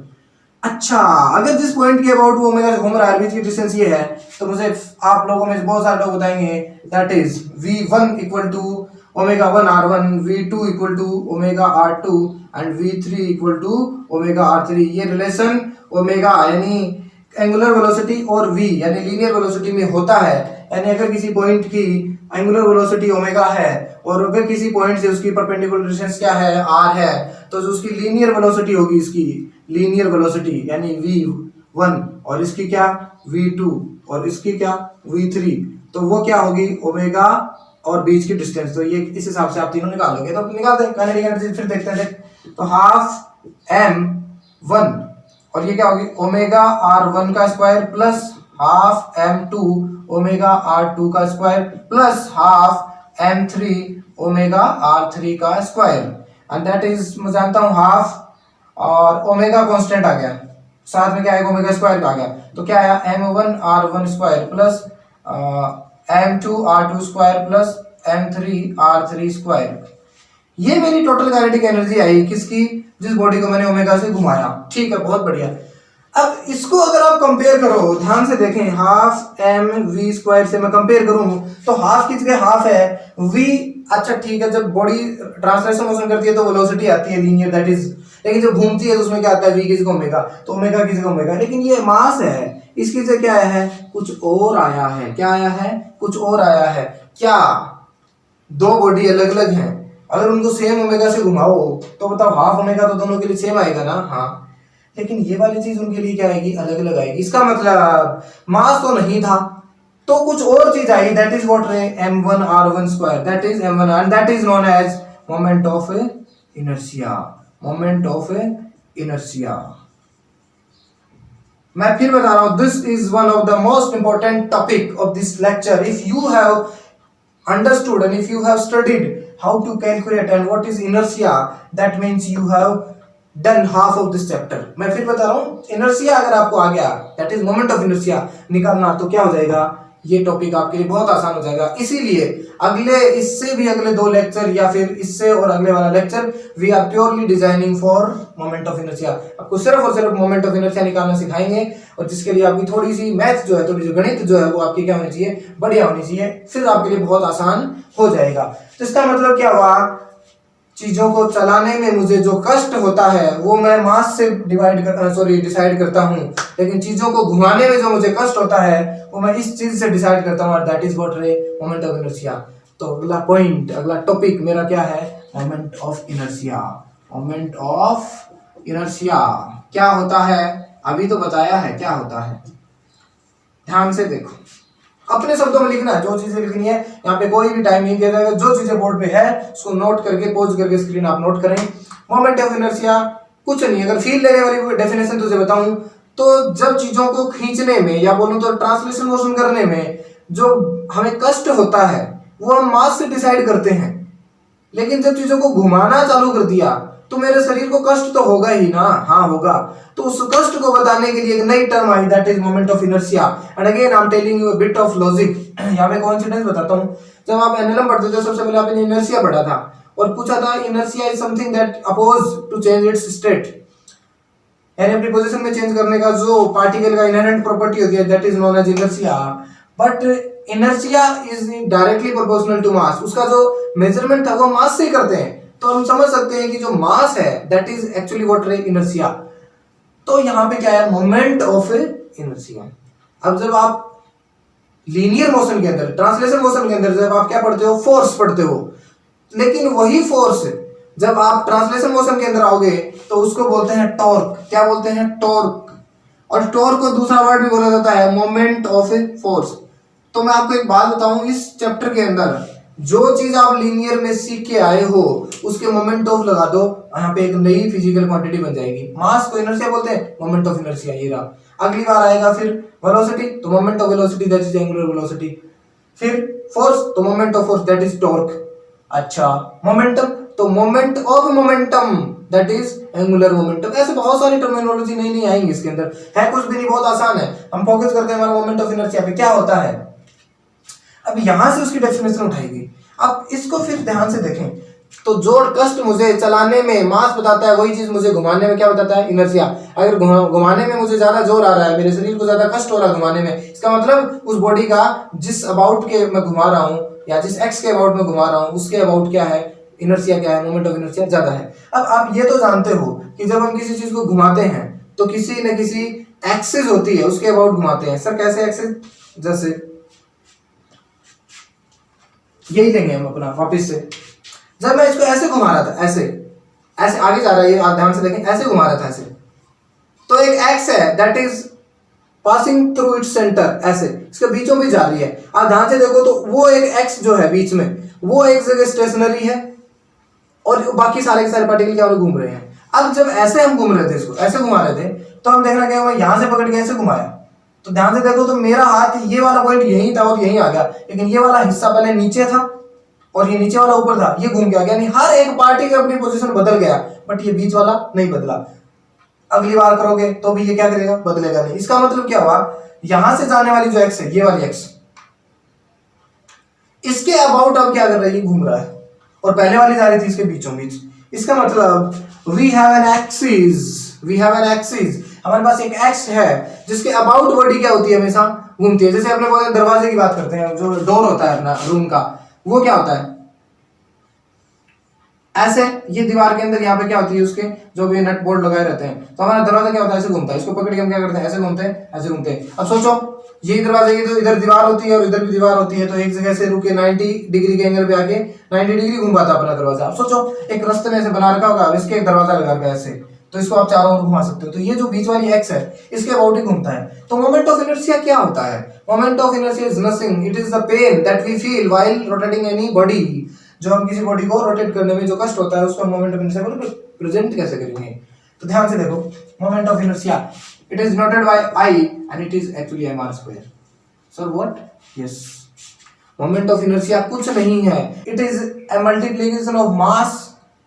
अच्छा, अगर जिस पॉइंट के अबाउट वो ओमेगा से घूम रहा है, बीच की डिस्टेंस ये है, तो मुझे आप लोगों में बहुत सारे लोग बताएंगे that is v1 equal to omega 1 r1, v2 equal to omega r2 and v3 equal to omega r3। ये रिलेशन ओमेगा यानी एंगुलर वेलोसिटी और v यानी लीनियर वेलोसिटी में होता है। यानी अगर किसी पॉइंट की एंगुलर वेलोसिटी ओमेगा है और अगर किसी पॉइंट से उसकी परपेंडिकुलर डिस्टेंस क्या है? r है, तो जो उसकी लीनियर वेलोसिटी होगी, इसकी लीनियर वेलोसिटी यानी v1 और इसकी क्या? v2 और इसकी क्या? v3, तो वो क्या होगी? ओमेगा और बीच की डिस्टेंस। तो ये इस हिसाब से आप तीनों निकालोगे तो निकाल दें काइनेटिक एनर्जी। फिर देखते हैं, तो हाफ m1 और ये क्या होगी? ओमेगा r1 का square plus half m2 omega r2 का square plus half m3 omega r3 का स्क्वायर एंड दैट इज मैं जानता हूं हाफ, और ओमेगा कांस्टेंट आ गया, साथ में क्या आएगा? ओमेगा स्क्वायर का आ गया। तो क्या आया? m1 r1 square plus m2 r2 square plus m3 r3 square. ये मेरी टोटल काइनेटिक एनर्जी आई किसकी? जिस बॉडी को मैंने ओमेगा से घुमाया। ठीक है, बहुत बढ़िया। अब इसको अगर आप कंपेयर करो, ध्यान से देखें, हाफ एम वी स्क्वायर से मैं कंपेयर करूं तो हाफ की जगह हाफ है v। अच्छा ठीक है, जब बॉडी ट्रांसलेशन मोशन करती है तो वेलोसिटी आती है लीनियर दैट इज, लेकिन जब घूमती है तो उसमें क्या आता है? v की जगह ओमेगा, तो ओमेगा की जगह ओमेगा। लेकिन ये मास है, इसकी जगह क्या आया है? कुछ और आया है। क्या आया है? कुछ और आया है। क्या दो बॉडी अलग अलग हैं, अगर उनको सेम ओमेगा से घुमाओ तो बताओ हाफ ओमेगा तो दोनों के लिए सेम आएगा ना? हाँ, लेकिन ये वाली चीज उनके लिए क्या आएगी? अलग अलग आएगी। इसका मतलब मास तो नहीं था तो कुछ और चीज आई, that is what ray? m1 r1 square, that is m1 and that is known as moment of inertia. Moment of inertia. मैं फिर बता रहा हूं, this is one of the most important topic of this lecture. If you have understood and if you have studied how to calculate and what is inertia, that means you have done half of this chapter। मैं फिर बता रहा हूँ, inertia अगर आपको आ गया, that is moment of inertia निकालना, तो क्या हो जाएगा? ये टॉपिक आपके लिए बहुत आसान हो जाएगा। इसीलिए अगले, इससे भी अगले 2 लेक्चर या फिर इससे और अगले वाला lecture we are purely designing for moment of inertia. आपको सिर्फ और सिर्फ मोमेंट ऑफ इनर्शिया निकालना सिखाएंगे, और जिसके लिए आपकी थोड़ी सी मैथ जो है, थोड़ी सी गणित जो है वो आपकी क्या होनी चाहिए? बढ़िया होनी चाहिए। फिर आपके लिए बहुत आसान हो जाएगा। तो इसका मतलब क्या हुआ? चीजों को चलाने में मुझे जो कष्ट होता है वो मैं मास से डिसाइड करता हूँ, लेकिन चीजों को घुमाने में जो मुझे कष्ट होता है वो मैं इस चीज से डिसाइड करता हूँ, दैट इज व्हाट रे? Moment of inertia. तो अगला पॉइंट, अगला टॉपिक मेरा क्या है? Moment of inertia. Moment of inertia क्या होता है? अभी तो बताया है क्या होता है। ध्यान से देखो, अपने शब्दों में लिखना है, जो चीजें लिखनी है। यहाँ पे कोई भी टाइम नहीं दिया जाएगा, जो चीजें बोर्ड पे है उसको नोट करके पॉज करके स्क्रीन आप नोट करें। मोमेंट ऑफ इनर्शिया कुछ नहीं, अगर फील लेने वाली डेफिनेशन तुझे बताऊं तो जब चीजों को खींचने में या बोलूं तो ट्रांसलेशन मोशन करने में जो हमें कष्ट होता है वो हम मास से डिसाइड करते हैं, लेकिन जब चीजों को घुमाना चालू कर दिया तो मेरे शरीर को कष्ट तो होगा ही ना। हाँ होगा। तो उस कष्ट को बताने के लिए एक नई term I, that is moment of inertia. And again I am telling you a bit of logic. यहाँ पे कोइंसिडेंस बताता हूँ। जब आप एनएलएम पढ़ते थे सबसे पहले आपने इनर्शिया पढ़ा था और पूछा था inertia is something that oppose to change its state, यानी अपनी पोजीशन में चेंज करने का जो पार्टिकल का इनहेरेंट प्रॉपर्टी होती है that is known as inertia. But inertia is directly proportional to mass. उसका जो मेजरमेंट था वो मास से ही करते हैं, तो हम समझ सकते हैं कि जो मास है दैट इज एक्चुअली व्हाट रे? इनर्शिया। तो यहाँ पे क्या है? Moment of inertia. अब जब आप लीनियर मोशन के अंदर, ट्रांसलेशन मोशन के अंदर जब आप क्या पढ़ते हो? फोर्स पढ़ते हो, लेकिन वही फोर्स जब आप ट्रांसलेशन मोशन के अंदर आओगे तो उसको बोलते हैं टॉर्क। क्या बोलते हैं? टॉर्क। और टॉर्क को दूसरा वर्ड भी बोला जाता है मोमेंट ऑफ फोर्स। तो मैं आपको एक बात बताऊं, इस चैप्टर के अंदर जो चीज आप लीनियर में सीख के आए हो उसके मोमेंट ऑफ लगा दो, यहाँ पे एक नई फिजिकल क्वांटिटी बन जाएगी। मास को इनर्शिया बोलते हैं, मोमेंट ऑफ इनर्शिया ये रहा। अगली बार आएगा फिर वेलोसिटी, तो moment of velocity that is angular velocity. फिर फोर्स, तो moment of force that is torque. अच्छा, मोमेंटम, तो moment of momentum that is angular momentum. ऐसे बहुत सारी टर्मिनोलॉजी नई नई आएंगी इसके अंदर, है कुछ भी नहीं, बहुत आसान है। हम फोकस करते हैं हमारा मोमेंट ऑफ इनर्शिया पे क्या होता है। अब यहां से उसकी डेफिनेशन उठाएगी। अब इसको फिर ध्यान से देखें, तो जोड़ कष्ट मुझे चलाने में मास बताता है, वही चीज मुझे घुमाने में क्या बताता है, इनर्शिया। अगर घुमाने में मुझे ज्यादा जोर आ रहा है, मेरे शरीर को ज्यादा कष्ट हो रहा है घुमाने में, इसका मतलब उस बॉडी का जिस अबाउट के मैं घुमा रहा हूं या जिस एक्स के अबाउट में घुमा रहा हूं उसके अबाउट क्या है, इनर्शिया क्या है, मोमेंट ऑफ इनर्शिया ज्यादा है। अब आप ये तो जानते हो कि जब हम किसी चीज को घुमाते हैं तो किसी न किसी एक्सिस होती है उसके अबाउट घुमाते हैं। सर कैसे एक्सिस, जैसे यही लेंगे हम अपना वापिस से। जब मैं इसको ऐसे घुमा रहा था, ऐसे ऐसे आगे जा रहा है, ये ध्यान से देखें, ऐसे घुमा रहा था ऐसे, तो एक एक्स है that is passing through its centre, ऐसे इसके बीचों बीच जा रही है। आप ध्यान से देखो तो वो एक एक्स जो है बीच में, वो एक जगह स्टेशनरी है और बाकी सारे के सारे पार्टिकल क्या घूम रहे हैं। अब जब ऐसे हम घूम रहे थे, इसको ऐसे घुमा रहे थे, तो हम देखना क्या हुआ, यहां से पकड़ के ऐसे घुमाया, तो ध्यान से देखो तो मेरा हाथ ये वाला पॉइंट यही था और यही आ गया, लेकिन ये वाला हिस्सा पहले नीचे था और ये नीचे वाला ऊपर था, ये घूम के आ गया। यानी हर एक पार्टी का अपनी पोजीशन बदल गया, बट ये बीच वाला नहीं बदला। अगली बार करोगे तो भी ये क्या करेगा, बदलेगा नहीं। इसका मतलब क्या हुआ, यहां से जाने वाली जो एक्स है, ये वाली एक्स, इसके अबाउट अब क्या कर रही है, घूम रहा है, और पहले वाली जा रही थी इसके बीचों बीच। इसका मतलब वी हैव एन एक्सिस, हमारे पास एक एक्स है जिसके अबाउट बॉडी क्या होती है, हमेशा घूमती है। जैसे अपने बोलते हैं दरवाजे की बात करते हैं, जो डोर होता है अपना रूम का, वो क्या होता है ऐसे, ये दीवार के अंदर यहाँ पे क्या होती है, उसके जो भी नट बोल्ट लगाए रहते हैं, तो हमारा दरवाजा क्या होता है, ऐसे घूमता है। इसको पकड़ के हम क्या करते हैं, ऐसे घूमते हैं, ऐसे घूमते हैं। अब सोचो, ये दरवाजे की तो इधर दीवार होती है और इधर भी दीवार होती है, तो एक जगह से रुके 90 डिग्री के एंगल पे आके 90 डिग्री घूम पाता अपना दरवाजा। अब सोचो एक रास्ते में ऐसे बना रखा होगा, इसके एक दरवाजा लगा रखा है ऐसे, तो इसको आप चारों ओर घुमा सकते हो। तो ये जो बीच वाली एक्स है इसके अबाउट ही घूमता है। तो मोमेंट ऑफ इनर्शिया क्या होता है, moment of inertia is nothing, it is the pain that we feel while rotating any body. जो हम किसी बॉडी को रोटेट करने में जो कष्ट होता है उसको मोमेंट ऑफ इनर्शिया को प्रेजेंट कैसे करेंगे। तो ध्यान से देखो, moment of inertia it is noted bye I and it is actually mr square. Sir what, yes, moment of inertia कुछ नहीं है, it is a multiplication of mass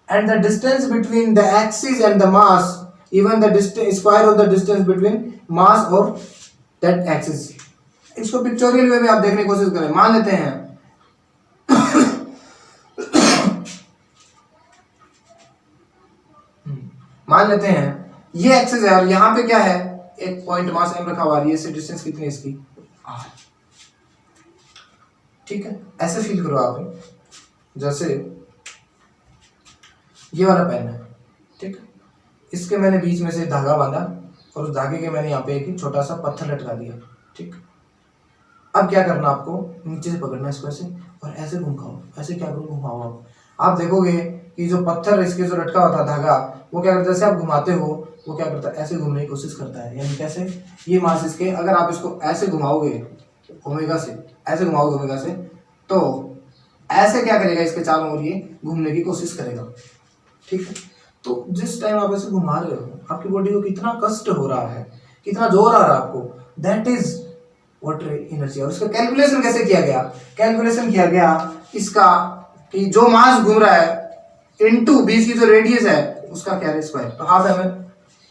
and the distance between the axis and the mass, even the distance square of the distance between mass और that axis। इसको pictorial वे में आप देखने की कोशिश करें। मान लेते हैं ये एक्सिस है और यहाँ पे क्या है, एक पॉइंट मास m रखा हुआ है, इससे डिस्टेंस कितनी है इसकी r, ठीक है। ऐसे फील करो आप, जैसे ये वाला पेन है, ठीक है, इसके मैंने बीच में से धागा बांधा और उस धागे के मैंने यहाँ पे एक छोटा सा पत्थर लटका दिया, ठीक। अब क्या करना, आपको नीचे से पकड़ना है इसको ऐसे और ऐसे घुमाओ, ऐसे क्या करो, घुमाओ। आप देखोगे कि जो पत्थर इसके जो लटका हुआ था धागा, वो क्या करता है, जैसे आप घुमाते हो वो क्या करता है, ऐसे घूमने की कोशिश करता है। यानी कैसे, ये मास इसके, अगर आप इसको ऐसे घुमाओगे ओमेगा से, ऐसे घुमाओगे ओमेगा से, तो ऐसे क्या करेगा, इसके चारों ओर ये घूमने की कोशिश करेगा, ठीक है। तो जिस टाइम आप ऐसे घुमा रहे हो आपकी बॉडी को कितना कष्ट हो रहा है, कितना जोर आ रहा है आपको, दैट इज व्हाट इनर्जी। और इसका कैलकुलेशन कैसे किया गया, कैलकुलेशन किया गया इसका कि जो मास घूम रहा है इनटू बीच की जो रेडियस है उसका क्या है, स्क्वायर, तो हाफ एम एन।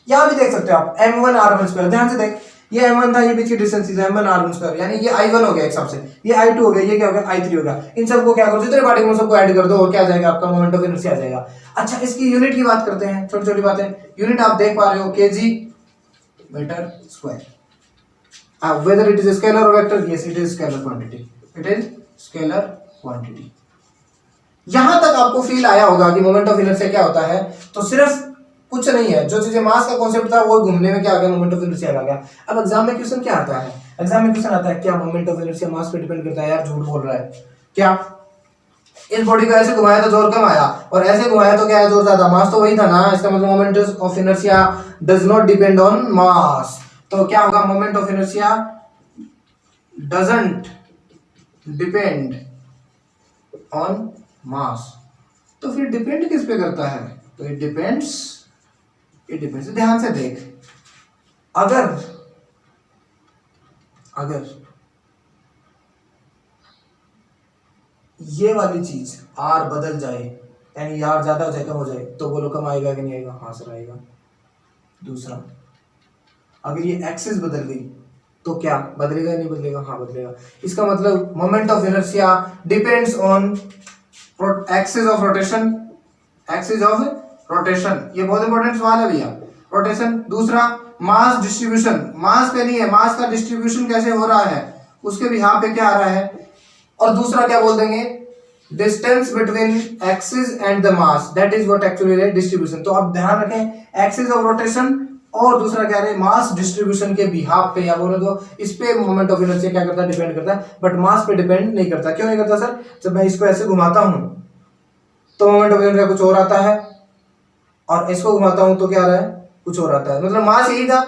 यहां भी देख सकते हो आप m1 r1 स्क्वायर, ध्यान से देख, ये m1 था, ये बीच की डिस्टेंस है m1 r1 स्क्वायर, यानी ये i1 हो गया एक हिसाब से, ये i2 हो गया, ये क्या हो गया i3 हो गया। इन सबको क्या करो, जितने पार्टिकल सबको ऐड कर दो और क्या आ जाएगा, आपका मोमेंट ऑफ इनर्शिया आ जाएगा। अच्छा, इसकी यूनिट की बात करते हैं, छोटी छोटी बातें। यूनिट आप देख पा रहे हो, kg metre square. Whether it is scalar और vector, yes it is scalar quantity, it is scalar quantity. यहां तक आपको फील आया होगा कि मोमेंट ऑफ इनर्शिया क्या होता है। तो सिर्फ कुछ नहीं है, जो चीजें मास का कॉन्सेप्ट था वो घूमने में क्या आ गया, मोमेंट ऑफ इनर्शिया आ गया। अब एग्जाम में क्वेश्चन क्या आता है, एग्जाम में क्वेश्चन आता है क्या मोमेंट ऑफ इनर्शिया मास पे डिपेंड करता है। यार झूठ बोल रहा है क्या, इस बॉडी को ऐसे घुमाया तो जोर कम आया और ऐसे घुमाया तो क्या है, जोर ज्यादा, मास तो वही था ना। इसका मतलब moment of inertia does not depend on मास। तो क्या होगा, moment of inertia doesn't depend on मास। तो फिर डिपेंड किस पे करता है? तो इट डिपेंड्स ध्यान से देख, अगर ये वाली चीज आर बदल जाए, यानी आर ज्यादा हो जाए कम हो जाए, तो बोलो कम आएगा कि नहीं आएगा? हाँ सर आएगा। दूसरा, अगर ये एक्सिस बदल गई तो क्या बदलेगा? नहीं बदलेगा? हाँ बदलेगा। इसका मतलब moment of inertia depends on axis of rotation. ये बहुत इंपॉर्टेंट सवाल है भैया, रोटेशन। दूसरा, मास डिस्ट्रीब्यूशन, मास पे नहीं है, मास का डिस्ट्रीब्यूशन कैसे हो रहा है उसके भी यहाँ पे क्या आ रहा है। और दूसरा क्या बोल देंगे? Distance between axis and the mass, that is what actually distribution. तो आप ध्यान रखें, एक्सिस ऑफ रोटेशन और दूसरा क्या है? मास डिस्ट्रीब्यूशन के बिहाफ पे, या बोलो तो इस पे मोमेंट ऑफ इनर्शिया क्या करता है? डिपेंड करता है, बट मास पे डिपेंड नहीं करता। क्यों नहीं करता सर? जब मैं इसको ऐसे घुमाता हूं तो मोमेंट ऑफ इनर्शिया कुछ और आता है, और इसको घुमाता हूं तो क्या आ रहा है? कुछ और आता है। मतलब मास यही था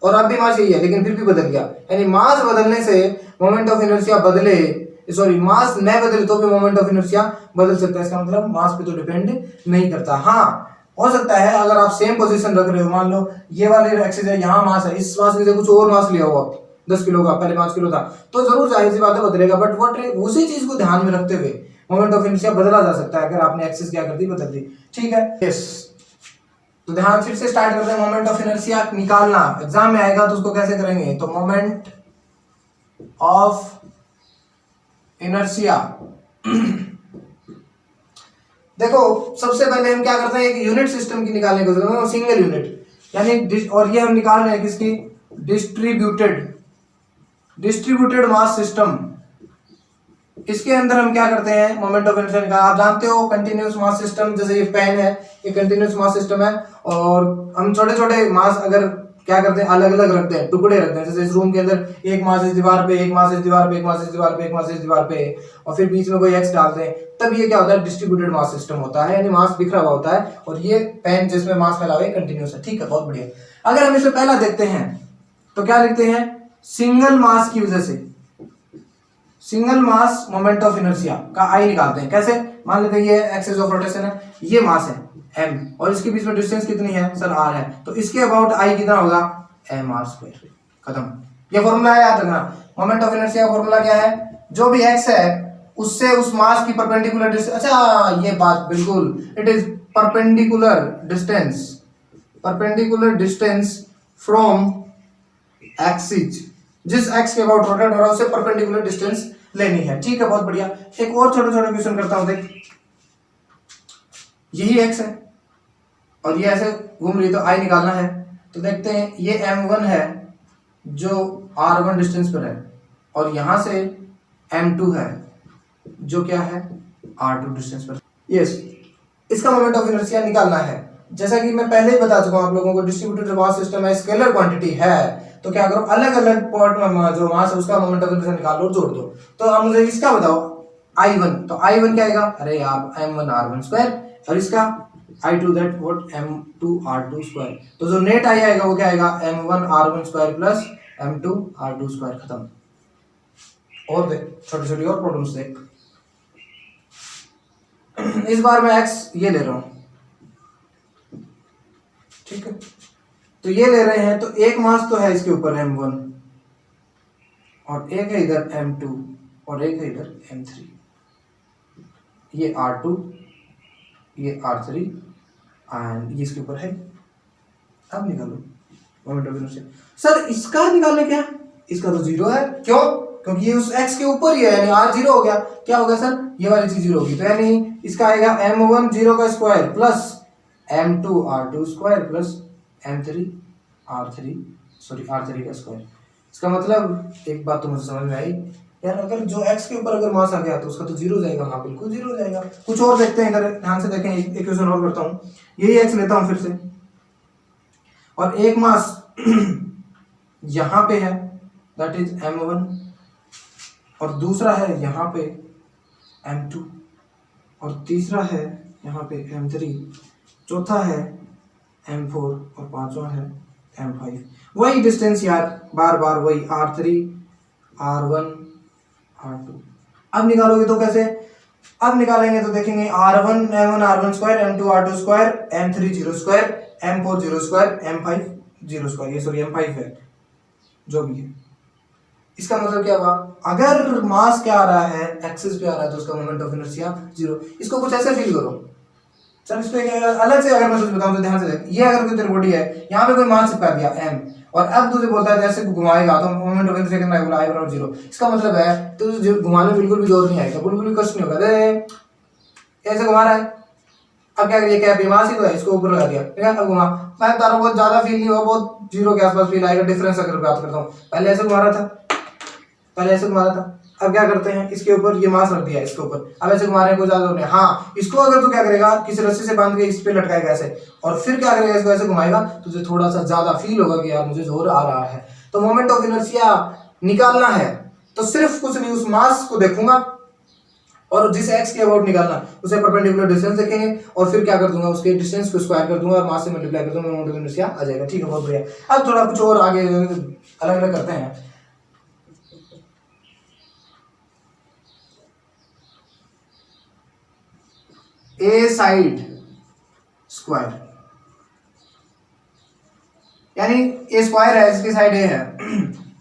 और अब भी मास यही है, लेकिन फिर भी बदल गया। यानी मास बदलने से मोमेंट ऑफ इनर्शिया बदले, सॉरी मास न बदले तो भी मोमेंट ऑफ इनर्शिया बदल सकता है। इसका मतलब मास पे तो डिपेंड नहीं करता। हाँ हो सकता है अगर आप सेम पोजीशन रख रहे हो, मान लो ये वाली एक्सिस है, यहाँ मास है, इस मास की जगह कुछ और मास लिया हो आप 10 किलो का, पहले 5 किलो था, तो जरूर जाहिर सी बात है बदलेगा। बट वो उसी चीज को ध्यान में रखते हुए मोमेंट ऑफ इनर्शिया बदला जा सकता है अगर आपने एक्सिस क्या कर दी? बदल दी। ठीक है, यस। तो ध्यान फिर से स्टार्ट करते हैं। मोमेंट ऑफ इनर्शिया निकालना एग्जाम में आएगा, तो उसको कैसे करेंगे? तो मोमेंट ऑफ इनर्शिया देखो, सबसे पहले हम क्या करते हैं? एक यूनिट सिस्टम की निकालने की कोशिश करते हैं, सिंगल यूनिट, यानी और ये हम निकाल रहे हैं किसकी? Distributed mass system. इसके अंदर हम क्या करते हैं? मोमेंट ऑफ इनर्शिया निकाल। आप जानते हो कंटिन्यूअस मास सिस्टम, जैसे ये पेन है, ये कंटिन्यूअस मास सिस्टम है, और हम छोटे छोटे मास अगर क्या करते हैं? अलग अलग रखते हैं, टुकड़े रखते हैं। जैसे इस रूम के अंदर एक मास इस दीवार पे, एक मास इस दीवार पे, एक मास इस दीवार पे, एक मास इस दीवार पे, और फिर बीच में कोई एक्स डालते हैं, तब ये क्या होता है? डिस्ट्रीब्यूटेड मास सिस्टम होता है, यानी मास बिखरा हुआ होता है। और ये पेन जिसमें मास फैला हुआ है कंटिन्यूअस है। ठीक है, बहुत बढ़िया। अगर हम इसे पहला देखते हैं तो क्या लिखते हैं? सिंगल मास की वजह से, single mass moment of inertia का आई निकालते हैं। कैसे? मान लेते हैं ये एक्सिस ऑफ रोटेशन है, ये मास है m, और इसके बीच में डिस्टेंस कितनी है सर? r है। तो इसके अबाउट आई कितना होगा? mr²। खत्म। ये फॉर्मूला है, याद रखना। मोमेंट ऑफ इनर्शिया का फॉर्मूला क्या है? जो भी x है उससे उस मास की परपेंडिकुलर डिस्टेंस, अच्छा ये बात बिल्कुल, it is perpendicular distance from axis, जिस एक्स के अबाउट रोटेट हो रहा है उससे परपेंडिकुलर डिस्टेंस लेनी है। ठीक है, बहुत बढ़िया। एक और छोटा छोटा क्वेश्चन करता हूं, देख। यही एक्स है और ये ऐसे घूम रही, तो आई निकालना है। तो देखते हैं, ये m1 है जो r1 डिस्टेंस पर है, और यहां से m2 है जो क्या है? r2 डिस्टेंस पर। यस, इसका मोमेंट ऑफ इनर्शिया निकालना है। जैसा कि मैं पहले ही बता चुका हूं आप लोगों को, डिस्ट्रीब्यूटेड मास सिस्टम है, स्केलर क्वांटिटी है, तो क्या करो? अलग अलग पार्ट में जो मास है उसका मोमेंट ऑफ इनर्शिया निकाल लो, जोड़ दो। तो अब मुझे इसका बताओ, I1, तो I1 क्या आएगा? अरे यार m1r1², और इसका I2 दैट व्हाट m2r2²। तो जो नेट आई आएगा वो क्या आएगा? m1r1² plus m2r2²। खत्म। और देख छोटी छोटी और प्रॉब्लम्स देख। इस बार मैं x ये ले रहा हूं, ठीक है? तो ये ले रहे हैं, तो एक मास तो है इसके ऊपर m1, और एक है इधर m2, और एक है इधर m3। ये r2, ये r3, एंड ये इसके ऊपर है। अब निकालो मोमेंट ऑफ इनर्शिया। सर इसका निकालने क्या? इसका तो 0 है। क्यों? क्योंकि ये उस x के ऊपर ही है, यानी r 0 हो गया। क्या हो गया सर? ये वाली चीज 0 होगी, तो यानी इसका आएगा m1 0 का square plus m2 r2² plus m3 r3 का स्क्वायर। इसका मतलब एक बात तो मुझे समझ में आई यार, अगर जो x के ऊपर अगर मास आ गया तो उसका तो 0 हो जाएगा। हाँ बिल्कुल 0 हो जाएगा। कुछ और देखते हैं, अगर ध्यान से देखें, एक क्वेश्चन और करता हूँ। यही x लेता हूँ फिर से, और एक मास यहाँ पे है, दैट इज m1, और दूसरा है यहाँ पे m2, और तीसरा है यहाँ पे m3, चौथा है m4, और पांचवा है m5। वही डिस्टेंस यार, बार बार वही r3 r1 r2। अब निकालोगे तो कैसे? अब निकालेंगे तो देखेंगे R1 M1 R1 square, M2 R2 square, M3 0 square, M4 0 square, M5 0 square, ये सॉरी M5 है जो भी है। इसका मतलब क्या हुआ, अगर मास क्या आ रहा है, एक्सिस पे आ रहा है, तो उसका मोमेंट ऑफ इनर्शिया 0। इसको कुछ ऐसे फील करो, चल इस पे अलग से अगर मैं तुझे बताऊं तो ध्यान से देख, ये अगर कोई तेरी बॉडी है, यहाँ पे कोई मास चिपका दिया m, और अब तुझे बोलता है ऐसे घुमाएगा तो मोमेंट ऑफ इनर्शिया कितना आएगा, I बराबर 0। इसका मतलब है तुझे घुमाने में बिल्कुल भी जोर नहीं आएगा, बिल्कुल भी कष्ट नहीं होगा, ऐसे घुमा रहा है। अब क्या करिए, क्या मास ही तो है, इसको ऊपर लगा दिया, ठीक है, अब घुमा, मैं तारा बहुत ज्यादा फील नहीं हुआ, बहुत 0 के आसपास फील आएगा, डिफरेंस अगर बात करता हूँ। पहले ऐसे घुमा रहा था, पहले ऐसे घुमा रहा था, अब क्या करते हैं, इसके ऊपर ये मास रख दिया इसके ऊपर, अब ऐसे घुमा रहे हैं, कोई ज्यादा नहीं। हाँ, इसको अगर तू क्या करेगा, किसी रस्सी से बांध के इस पे लटकाएगा ऐसे, और फिर क्या करेगा, इसको ऐसे घुमाएगा, तुझे थोड़ा सा ज्यादा फील होगा कि यार मुझे जोर आ रहा है। तो मोमेंट ऑफ इनर्शिया निकालना है तो सिर्फ कुछ नहीं, उस मास को देखूंगा और जिस एक्स के अबाउट निकालना उसे परपेंडिकुलर डिस्टेंस देखेंगे, और फिर क्या कर दूंगा, उसके डिस्टेंस को स्क्वायर कर दूंगा और मास से मल्टीप्लाई कर दूंगा, मोमेंट ऑफ इनर्शिया आ जाएगा। ठीक है, बहुत बढ़िया। अब थोड़ा कुछ और आगे अलग अलग करते हैं। ए साइड स्क्वायर, यानी ए स्क्वायर है, इसकी साइड ए है,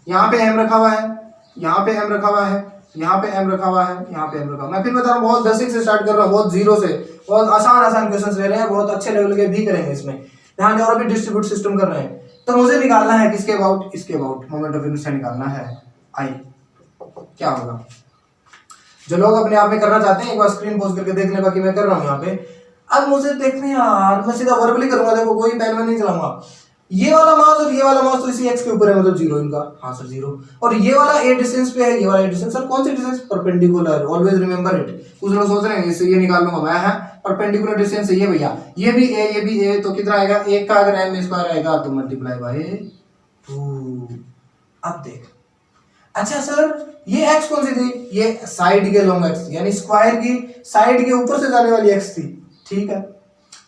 यहाँ पे एम रखा हुआ है, यहाँ पे एम रखा हुआ है, यहाँ पे एम रखा हुआ है, यहाँ पे एम रखा हुआ है। मैं फिर बता रहा हूँ, बहुत बेसिक से स्टार्ट कर रहा हूँ, बहुत जीरो से, बहुत आसान क्वेश्चंस ले रहे हैं, बहुत अच्छे लेवल के भी करेंगे इसमें, ध्यान और भी डिस्ट्रीब्यूट सिस्टम कर रहे हैं। तो मुझे निकालना है किसके अबाउट, इसके अबाउट मोमेंट ऑफ इनर्शिया निकालना है। आई क्या होगा, जो लोग अपने आप में करना चाहते हैं एक बार स्क्रीन पॉज करके देख ले, बाकी मैं कर रहा हूँ यहाँ पे। अब मुझे देखने यार, मैं सीधा वर्बली करूंगा, देखो कोई पेन में नहीं चलाऊंगा। ये वाला मास और ये वाला मास तो इसी एक्स के ऊपर है, मतलब 0 इनका, हाँ सर 0। और ये वाला ए डिस्टेंस पे है, ये वाला ए डिस्टेंस, सर कौन सी distance, perpendicular, always remember it. कुछ लोग सोच रहे हैं इससे ये निकाल लूंगा मैं, है परपेंडिकुलर डिस्टेंस है ये भैया, ये भी ए, ये भी ए, तो कितना आएगा, एक का अगर एम स्क्वायर आएगा तो मल्टीप्लाई बाय 2। अब देख, अच्छा सर ये x कौन सी थी, ये साइड के लॉन्ग x, यानी स्क्वायर की साइड के ऊपर से जाने वाली x थी, ठीक है।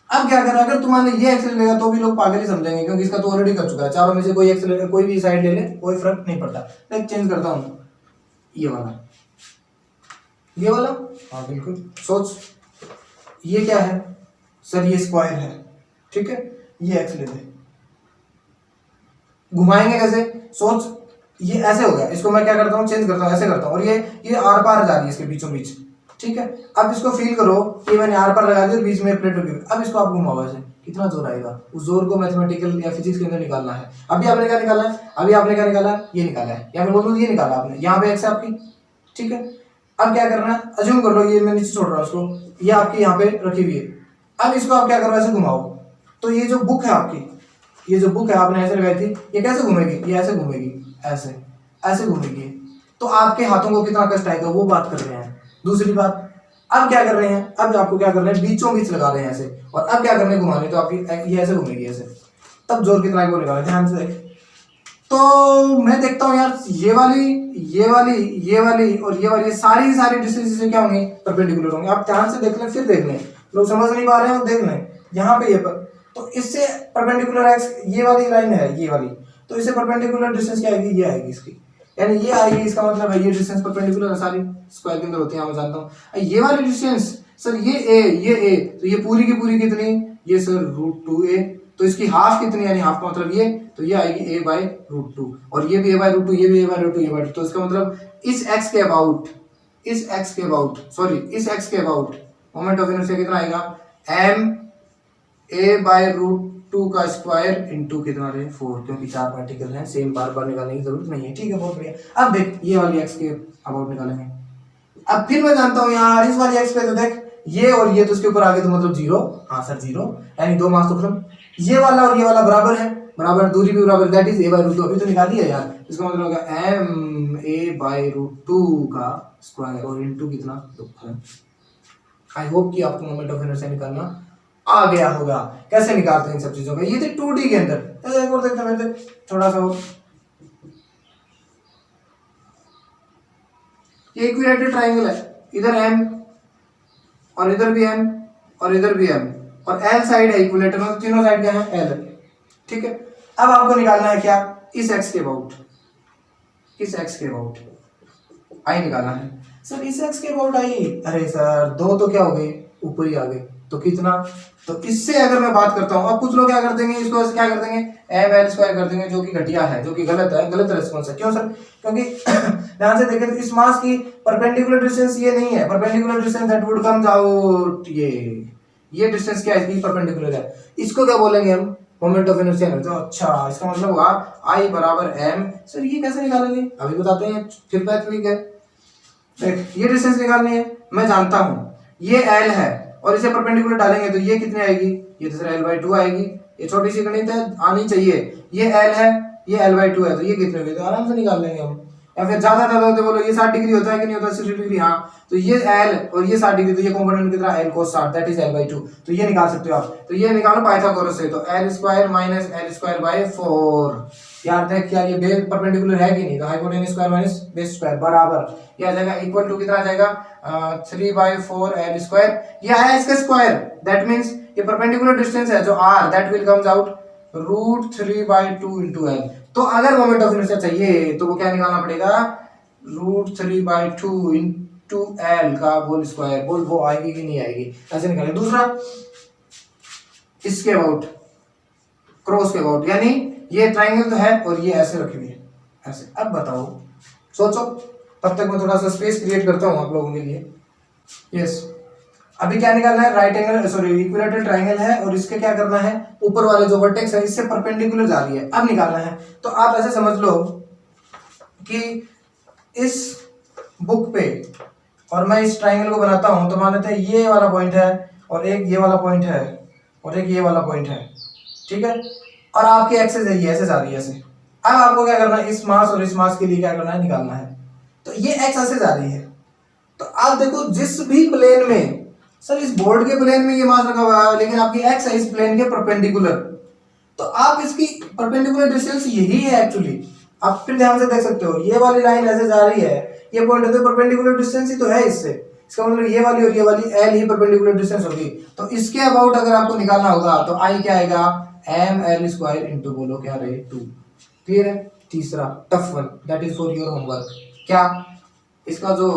अब क्या करना, अगर तुम्हारे ये x ले लेगा तो भी लोग पागल ही समझेंगे, क्योंकि इसका तो ऑलरेडी कर चुका है, चारों में से कोई x ले ले, कोई भी साइड ले ले, कोई फर्क नहीं पड़ता। मैं चेंज करता हूँ, ये वाला, ये वाला, हाँ बिल्कुल। सोच ये क्या है, सर ये स्क्वायर है, ठीक है, ये x ले ले, घुमाएंगे कैसे, सोच ये ऐसे हो गया, इसको मैं क्या करता हूँ, चेंज करता हूँ, ऐसे करता हूँ, और ये आर पार जा रही है इसके बीचों बीच, ठीक है। अब इसको फील करो कि मैंने आर पार लगा दिया, बीच में प्लेट रखी हुई, अब इसको आप घुमाओ ऐसे, कितना जोर आएगा, उस जोर को मैथमेटिकल या फिजिक्स के अंदर निकालना है। अभी आपने क्या निकाला है, अभी आपने क्या निकाला है, ये निकाला है, या फिर बोल दो ये निकाला आपने, यहाँ पे एक्स है आपकी, ठीक है। अब क्या करना है, अज्यूम कर लो ये मैं नीचे छोड़ रहा हूँ उसको, ये आपकी यहाँ पे रखी हुई है। अब इसको आप क्या करो, ऐसे घुमाओ, तो ये जो बुक है आपकी, ये जो बुक है आपने ऐसे लगाई थी, ये कैसे घूमेगी, ये ऐसे घूमेगी, ऐसे ऐसे घूमेगी, तो आपके हाथों को कितना कष्ट आएगा, वो बात कर रहे हैं। दूसरी बात, अब क्या कर रहे हैं, अब आपको क्या कर रहे हैं, बीचों बीच लगा रहे हैं ऐसे, और अब क्या करने घुमाने, तो आपकी ये ऐसे घूमेगी ऐसे, तब जोर कितना है वो निकालें, ध्यान से। तो मैं देखता हूँ यार, ये वाली ये वाली ये वाली और ये वाली सारी डिस्टेंस क्या होंगी, परपेंडिकुलर होंगे। आप ध्यान से देख लें, फिर देख लें, लोग समझ नहीं पा रहे हैं, देख लें यहाँ पे ये पर, तो इससे परपेंडिकुलर एक्स, ये वाली लाइन है ये वाली, तो इससे परपेंडिकुलर डिस्टेंस क्या आएगी, ये आएगी इसकी, यानी ये आएगी, इसका मतलब है ये डिस्टेंस परपेंडिकुलर है, सारी स्क्वायर के अंदर होती है, मैं जानता हूँ। ये वाली डिस्टेंस सर ये ए, तो ये पूरी की पूरी कितनी, ये सर √2a, तो इसकी हाफ कितनी, यानी हाफ का मतलब ये, तो ये आएगी a/√2, और ये भी a/√2, ये भी a/√2, a/2, तो इसका मतलब इस x के अबाउट, इस x के अबाउट मोमेंट ऑफ इनर्शिया कितना आएगा, m a/√2 का स्क्वायर इंटू कितना रहे 4, क्योंकि 4 पार्टिकल हैं, सेम बार बार निकालने की जरूरत नहीं है, ठीक है, बहुत बढ़िया। अब देख ये वाली x के अबाउट निकालेंगे। अब फिर मैं जानता हूँ यार, इस वाली x पे तो देख ये और ये, तो उसके ऊपर आगे तो मतलब 0, हाँ सर 0, यानी 2 मास तो खत्म। ये वाला और ये वाला बराबर है, बराबर, दूरी भी बराबर, दैट इज a/√2, अभी तो निकाली है यार, इसका मतलब होगा m a/√2 का स्क्वायर और इंटू कितना 2। आई होप कि आपको मोमेंट ऑफ इनर्शिया निकालना आ गया होगा, कैसे निकालते हैं इन सब चीजों का। ये थे 2D के अंदर, एक और देखते हैं थोड़ा सा, ये इक्विलैटरल ट्रायंगल है, इधर m और इधर भी m और इधर भी m, और L साइड है इक्विलैटरल, मतलब तीनों साइड क्या है L, ठीक है। अब आपको निकालना है क्या, इस x के अबाउट, इस x के अबाउट आई निकालना है। सर इस एक्स के अबाउट आई, अरे सर दो तो क्या हो गए, ऊपर ही आ गए, तो कितना, तो इससे अगर मैं बात करता हूँ, अब कुछ लोग क्या कर देंगे, इसको क्या कर देंगे, एम एल स्क्वायर कर देंगे, जो कि घटिया है, जो कि गलत है, गलत रेस्पॉन्स है। क्यों सर? क्योंकि ध्यान से देखें तो इस मास की परपेंडिकुलर डिस्टेंस ये नहीं है, perpendicular distance that would comes out, ये डिस्टेंस क्या है इसकी, परपेंडिकुलर है। इसको क्या बोलेंगे हम, मोमेंट ऑफ इनर्शिया। तो अच्छा, इसका मतलब हुआ आई बराबर एम। सर ये कैसे निकालेंगे, अभी बताते हैं, फिर बात ठीक है। देख ये डिस्टेंस निकालनी है, मैं जानता हूं ये एल है, और इसे परपेंडिकुलर डालेंगे तो ये कितनी आएगी, ये तो सर एल बाई टू आएगी, ये छोटी सी गणित है, आनी चाहिए। ये एल है, ये एल बाई टू है, तो ये कितनी होगी, तो आराम से निकाल लेंगे हम। या फिर ज्यादा होते बोलो ये 60 डिग्री होता है कि नहीं होता, 60 डिग्री, हाँ, तो ये एल और ये 60 डिग्री, तो ये कंपोनेंट कितना, L cos 60, that is L by two, तो ये निकाल सकते हो आप। तो ये निकालो पाइथागोरस से, तो L square minus L square by 4। यार देख क्या ये बेस परपेंडिकुलर है कि नहीं, तो hypotenuse square minus base square बराबर ये आ जाएगा, इक्वल टू कितना आ जाएगा, 3/4 एल स्क्वायर। ये आया इसका स्क्वायर, दैट मींस ये परपेंडिकुलर डिस्टेंस है जो r, that will comes out √3/2 into L. तो अगर मोमेंट ऑफ इनर्शिया चाहिए तो वो क्या निकालना पड़ेगा, √3/2 इनटू एल का होल स्क्वायर। बोल वो आएगी कि नहीं आएगी, ऐसे निकालें। दूसरा इसके अबाउट, क्रॉस के अबाउट, यानी ये ट्राइंगल तो है और ये ऐसे रखी हुई है, ऐसे। अब बताओ, सोचो, तब तक मैं थोड़ा सा स्पेस क्रिएट करता हूं आप लोगों के लिए। यस, अभी क्या निकालना है, right angle, sorry equilateral triangle है, और इसके क्या करना है, ऊपर वाले जो वर्टेक्स है इससे परपेंडिकुलर जा रही है, अब निकालना है। तो आप ऐसे समझ लो कि इस बुक पे, और मैं इस ट्राइंगल को बनाता हूं, तो मान लेते हैं ये वाला पॉइंट है, और एक ये वाला पॉइंट है, और एक ये वाला पॉइंट है, ठीक है, और आपकी एक्सेस है ये ऐसे जा रही है, ऐसे। अब आपको क्या करना है, इस मास और इस मास के लिए क्या करना है, निकालना है। तो ये एक्स ऐसे जा रही है, तो आप देखो जिस भी प्लेन में, सर इस बोर्ड के प्लेन में ये मास रखा हुआ है, लेकिन आपकी एक्स है इस प्लेन के परपेंडिकुलर, तो आप इसकी परपेंडिकुलर डिस्टेंस यही है एक्चुअली। आप फिर ध्यान से देख सकते हो, ये वाली लाइन ऐसे जा रही है, ये पॉइंट है, तो परपेंडिकुलर डिस्टेंस ही तो है इससे, इसका मतलब ये वाली और ये वाली एल ही परपेंडिकुलर डिस्टेंस होगी। तो इसके अबाउट अगर आपको निकालना होगा तो आई क्या आएगा, एम एल स्क्वायर इंटू, बोलो क्या रहे, 2। क्लियर है। तीसरा tough one, that is for your homework, क्या, इसका जो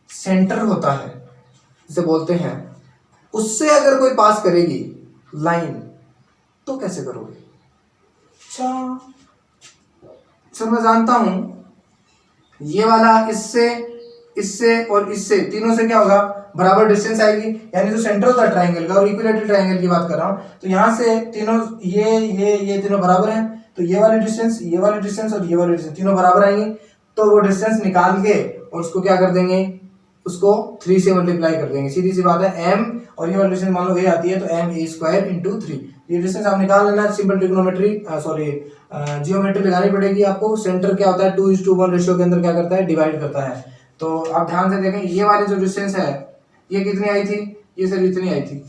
सेंटर होता है जिसे बोलते हैं, उससे अगर कोई पास करेगी लाइन तो कैसे करोगे। अच्छा सर मैं जानता हूं ये वाला इससे, इससे और इससे, तीनों से क्या होगा, बराबर डिस्टेंस आएगी, यानी जो सेंटर होता है ट्राइंगल का, और इक्विलैटरल ट्राइंगल की बात कर रहा हूं, तो यहां से तीनों ये तीनों बराबर हैं, तो ये वाली डिस्टेंस, ये वाली डिस्टेंस और ये वाली डिस्टेंस तीनों बराबर आएंगी। तो वो डिस्टेंस निकाल के और उसको क्या कर देंगे, उसको 3 से मल्टीप्लाई कर देंगे, सीधी सी बात है। m और ये वाली डिस्टेंस मान लो ये आती है, तो m a स्क्वायर इंटू 3, ये डिस्टेंस आप निकाल लेना। सिंपल ट्रिग्नोमेट्री, सॉरी जियोमेट्री लगानी पड़ेगी आपको। सेंटर क्या होता है, 2:1 रेशियो के अंदर क्या करता है, डिवाइड करता है। तो आप ध्यान से देखें, ये वाली जो डिस्टेंस है ये कितनी आई थी, ये सर इतनी आई थी,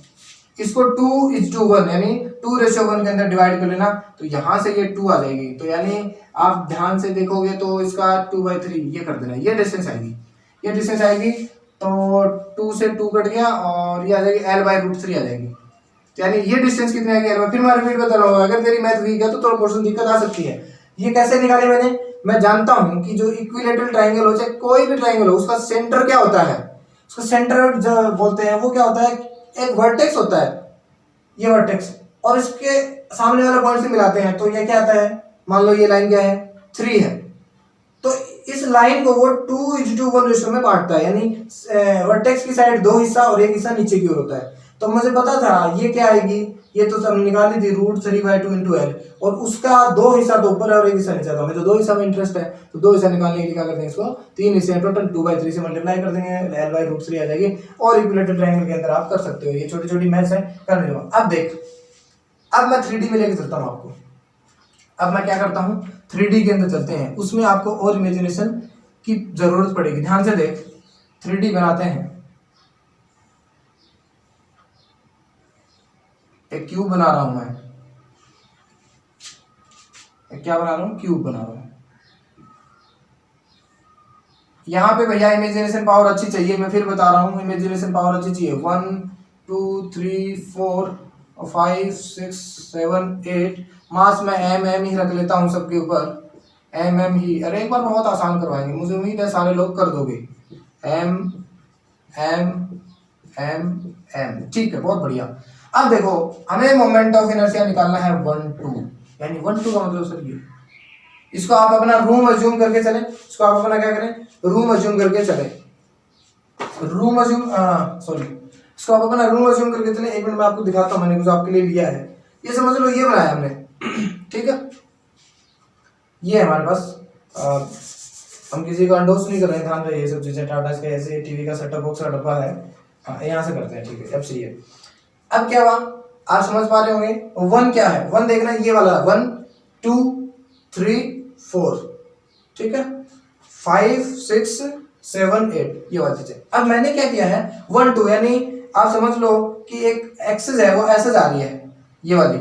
इसको 2:1 यानी 2:1 के अंदर डिवाइड कर लेना, तो यहां से ये 2 आ जाएगी। तो यानी आप ध्यान से देखोगे तो इसका 2/3 ये कर देना, ये डिस्टेंस आएगी, ये डिस्टेंस आएगी। तो 2 से 2 कट गया और ये आ जाएगी l/√3 आ जाएगी। तो यानी ये डिस्टेंस कितनी आएगी l, फिर मैं रिपीट बता रहा हूँ, अगर तेरी मैथ वीक है तो थोड़ा पोर्शन दिक्कत आ सकती है। ये कैसे निकाली मैंने, मैं जानता हूं कि जो इक्विलैटरल ट्राइंगल हो, चाहे कोई भी ट्राइंगल हो, उसका सेंटर क्या होता है, उसका सेंटर जो बोलते हैं वो क्या होता है, एक वर्टेक्स होता है, ये वर्टेक्स, और इसके सामने वाले पॉइंट से मिलाते हैं, तो ये क्या आता है, मान लो ये लाइन क्या है, 3 है, तो इस लाइन को वो 2:1 रेशियो में बांटता है, यानी वर्टेक्स की साइड 2 हिस्सा और 1 हिस्सा नीचे की ओर होता है। तो मुझे पता था ये क्या आएगी, ये तो हमने निकाली थी √3/2 इंटू एल, और उसका 2 हिस्सा तो ऊपर है और 1 हिस्सा नीचे था। मुझे तो 2 हिस्सा में इंटरेस्ट है, तो 2 हिस्सा निकालने के लिए क्या करते हैं, इसको 3 हिस्से टोटल 2/3 से मल्टीप्लाई कर देंगे, l/√3 आ जाएगी। और इक्विलैटरल ट्रायंगल के अंदर आप कर सकते हो, ये छोटी छोटी मैथ्स है, करने दो। अब देख, अब मैं 3D में लेके चलता हूँ आपको। अब मैं क्या करता हूँ, 3D के अंदर चलते हैं, उसमें आपको और इमेजिनेशन की जरूरत पड़ेगी। ध्यान से देख, 3D बनाते हैं, एक क्यूब बना रहा हूं मैं, क्या बना रहा हूं, क्यूब बना रहा हूं। यहां पे भैया इमेजिनेशन पावर अच्छी चाहिए, मैं फिर बता रहा हूं, इमेजिनेशन पावर अच्छी चाहिए। 1 2 3 4 5 6 7 8 मास में एम ही रख लेता हूं सबके ऊपर, MM ही, अरे एक बार बहुत आसान करवाएंगे, मुझे उम्मीद है सारे लोग कर दोगे। M M M M, ठीक है, बहुत बढ़िया। अब देखो हमें मोमेंट ऑफ इनर्शिया निकालना है 1 2, यानी 1 2 का मतलब सर ये, इसको आप अपना रूम अज्यूम करके चले, इसको आप अपना क्या करें, रूम अज्यूम करके चले, रूम अज्यूम, सॉरी, इसको आप अपना रूम अज्यूम करके चले। एक मिनट मैं आपको दिखाता हूँ, मैंने कुछ आपके लिए लिया है, ये समझ लो ये बनाया हमने, ठीक है, ये है हमारे पास। हम किसी को अंडोस नहीं कर रहे हैं, ध्यान रहे ये सब चीजें, टाटा का ऐसे टीवी का सेटअप बॉक्स का डब्बा है, यहाँ से करते हैं, ठीक है, अब सही है। अब क्या हुआ, आप समझ पा रहे होंगे, 1 क्या है, 1 देखना ये वाला, 1 2 3 4, ठीक है, 5 6 7 8, ये वाली चीजें। अब मैंने क्या किया है, 1 2, यानी आप समझ लो कि एक एक्सिस है वो ऐसे जा रही है, ये वाली,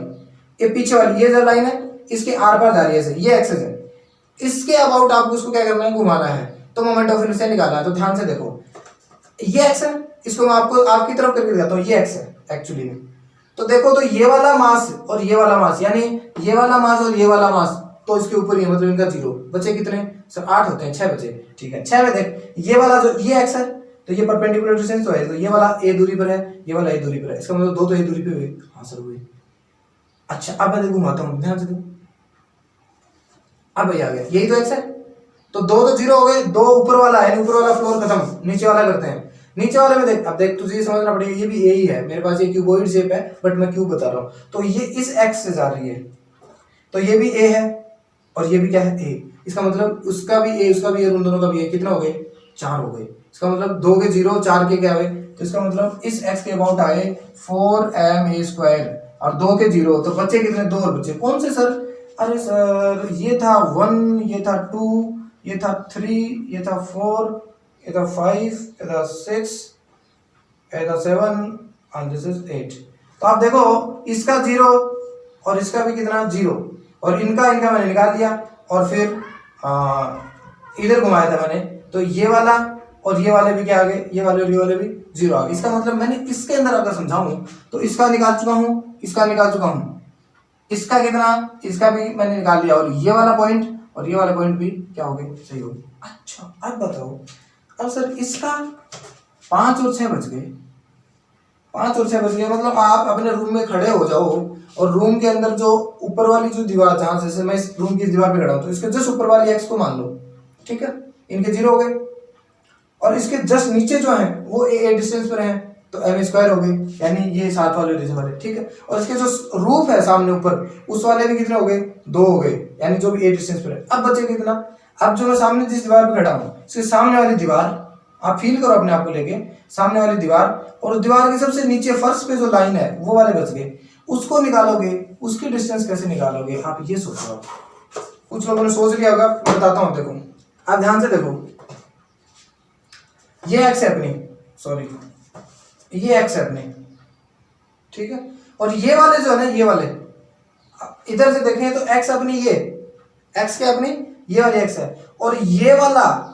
ये पीछे वाली, ये जो लाइन है इसके आर पार जा रही है ऐसे, ये एक्सिस है, इसके अबाउट आपको उसको क्या करना है, घुमाना है, तो मोमेंट ऑफ इनर्शिया निकालना है। तो ध्यान से देखो, ये एक्स है, इसको मैं आपको आपकी तरफ करके दिखाता हूँ, ये एक्स है एक्चुअली में। तो देखो, तो ये वाला मास और ये वाला मास, यानी ये वाला मास और ये वाला मास, तो इसके ऊपर ही, मतलब इनका 0 बचे कितने सर, 8 होते हैं, 6 बचे, ठीक है, 6 में देख, ये वाला जो ये एक्स है, तो ये परपेंडिकुलर डिस्टेंस तो है, तो ये वाला ए दूरी पर है, ये वाला ए दूरी पर है, इसका मतलब 2 तो ए दूरी पे हुए, हाँ सर हुए। अच्छा अब मैं घुमाता हूँ, ध्यान से देखो, अब ये आ गया, यही तो एक्स है, तो 2 तो 0 हो गए, 2 ऊपर वाला है, ऊपर वाला फ्लोर खत्म, नीचे वाला करते हैं। नीचे वाले में देख, अब देख तुझे ये समझना पड़ेगा, ये भी ए ही है, मेरे पास ये क्यूबॉइड शेप है, बट मैं क्यूब बता रहा हूँ, तो ये इस एक्स से जा रही है, तो ये भी ए है और ये भी क्या है, ए, इसका मतलब उसका भी ए, उसका भी ए, उन दोनों का भी ए, कितना हो गए, 4 हो गए। इसका मतलब 2 के 0, 4 के क्या हुए, तो इसका मतलब इस एक्स के अबाउट आए 4ma² और 2 के 0, तो बच्चे कितने, 2 और बच्चे कौन से सर, अरे सर ये था 1, ये था 2, ये था 3, ये था 4, ये था 5, ये था 6, ये था 7 and this is 8। तो आप देखो इसका 0 और इसका भी कितना 0, और इनका मैंने निकाल दिया, और फिर इधर घुमाया था मैंने, तो ये वाला और ये वाले भी क्या आ गए, ये वाले और ये वाले भी 0 आ गए। इसका मतलब मैंने इसके अंदर अगर समझाऊं तो इसका निकाल चुका हूं, इसका निकाल चुका हूं, इसका कितना, इसका भी मैंने निकाल लिया, और ये वाला पॉइंट और ये वाला पॉइंट भी क्या हो गए, सही हो गए। अच्छा अब बताओ, अब सर इसका 5 और 6 बच गए, 5 और 6 बच गए, मतलब आप अपने रूम में खड़े हो जाओ और रूम के अंदर जो ऊपर वाली जो दीवार, जहां जैसे मैं इस रूम की दीवार पे खड़ा हूं, तो इसके जस्ट ऊपर वाली एक्स को मान लो, ठीक है, इनके 0 हो गए, और इसके जस्ट नीचे जो है वो ए डिस्टेंस पर है, तो m² हो गए, यानी ये 7 वाले डिस्टेंस वाले, ठीक है, और इसके जो रूफ है सामने ऊपर, उस वाले भी कितने हो गए, 2 हो गए, यानी जो भी ए डिस्टेंस पर है। अब बचे कितना, अब जो मैं सामने जिस दीवार पे खड़ा हूँ, इसके सामने वाली दीवार, आप फील करो अपने आप को लेके, सामने वाली दीवार, और उस दीवार के सबसे नीचे फर्श पे जो लाइन है वो वाले बच गए, उसको निकालोगे, उसकी डिस्टेंस कैसे निकालोगे, आप ये सोचो। कुछ लोगों ने सोच लिया होगा, मैं बताता हूँ, देखो आप ध्यान से देखो, ये एक्स है अपनी, सॉरी ये एक्स है अपनी, ठीक है, और ये वाले जो है ना, ये वाले इधर से देखें तो एक्स अपनी, ये एक्स क्या अपनी, ये वाली एक्स है, और ये वाला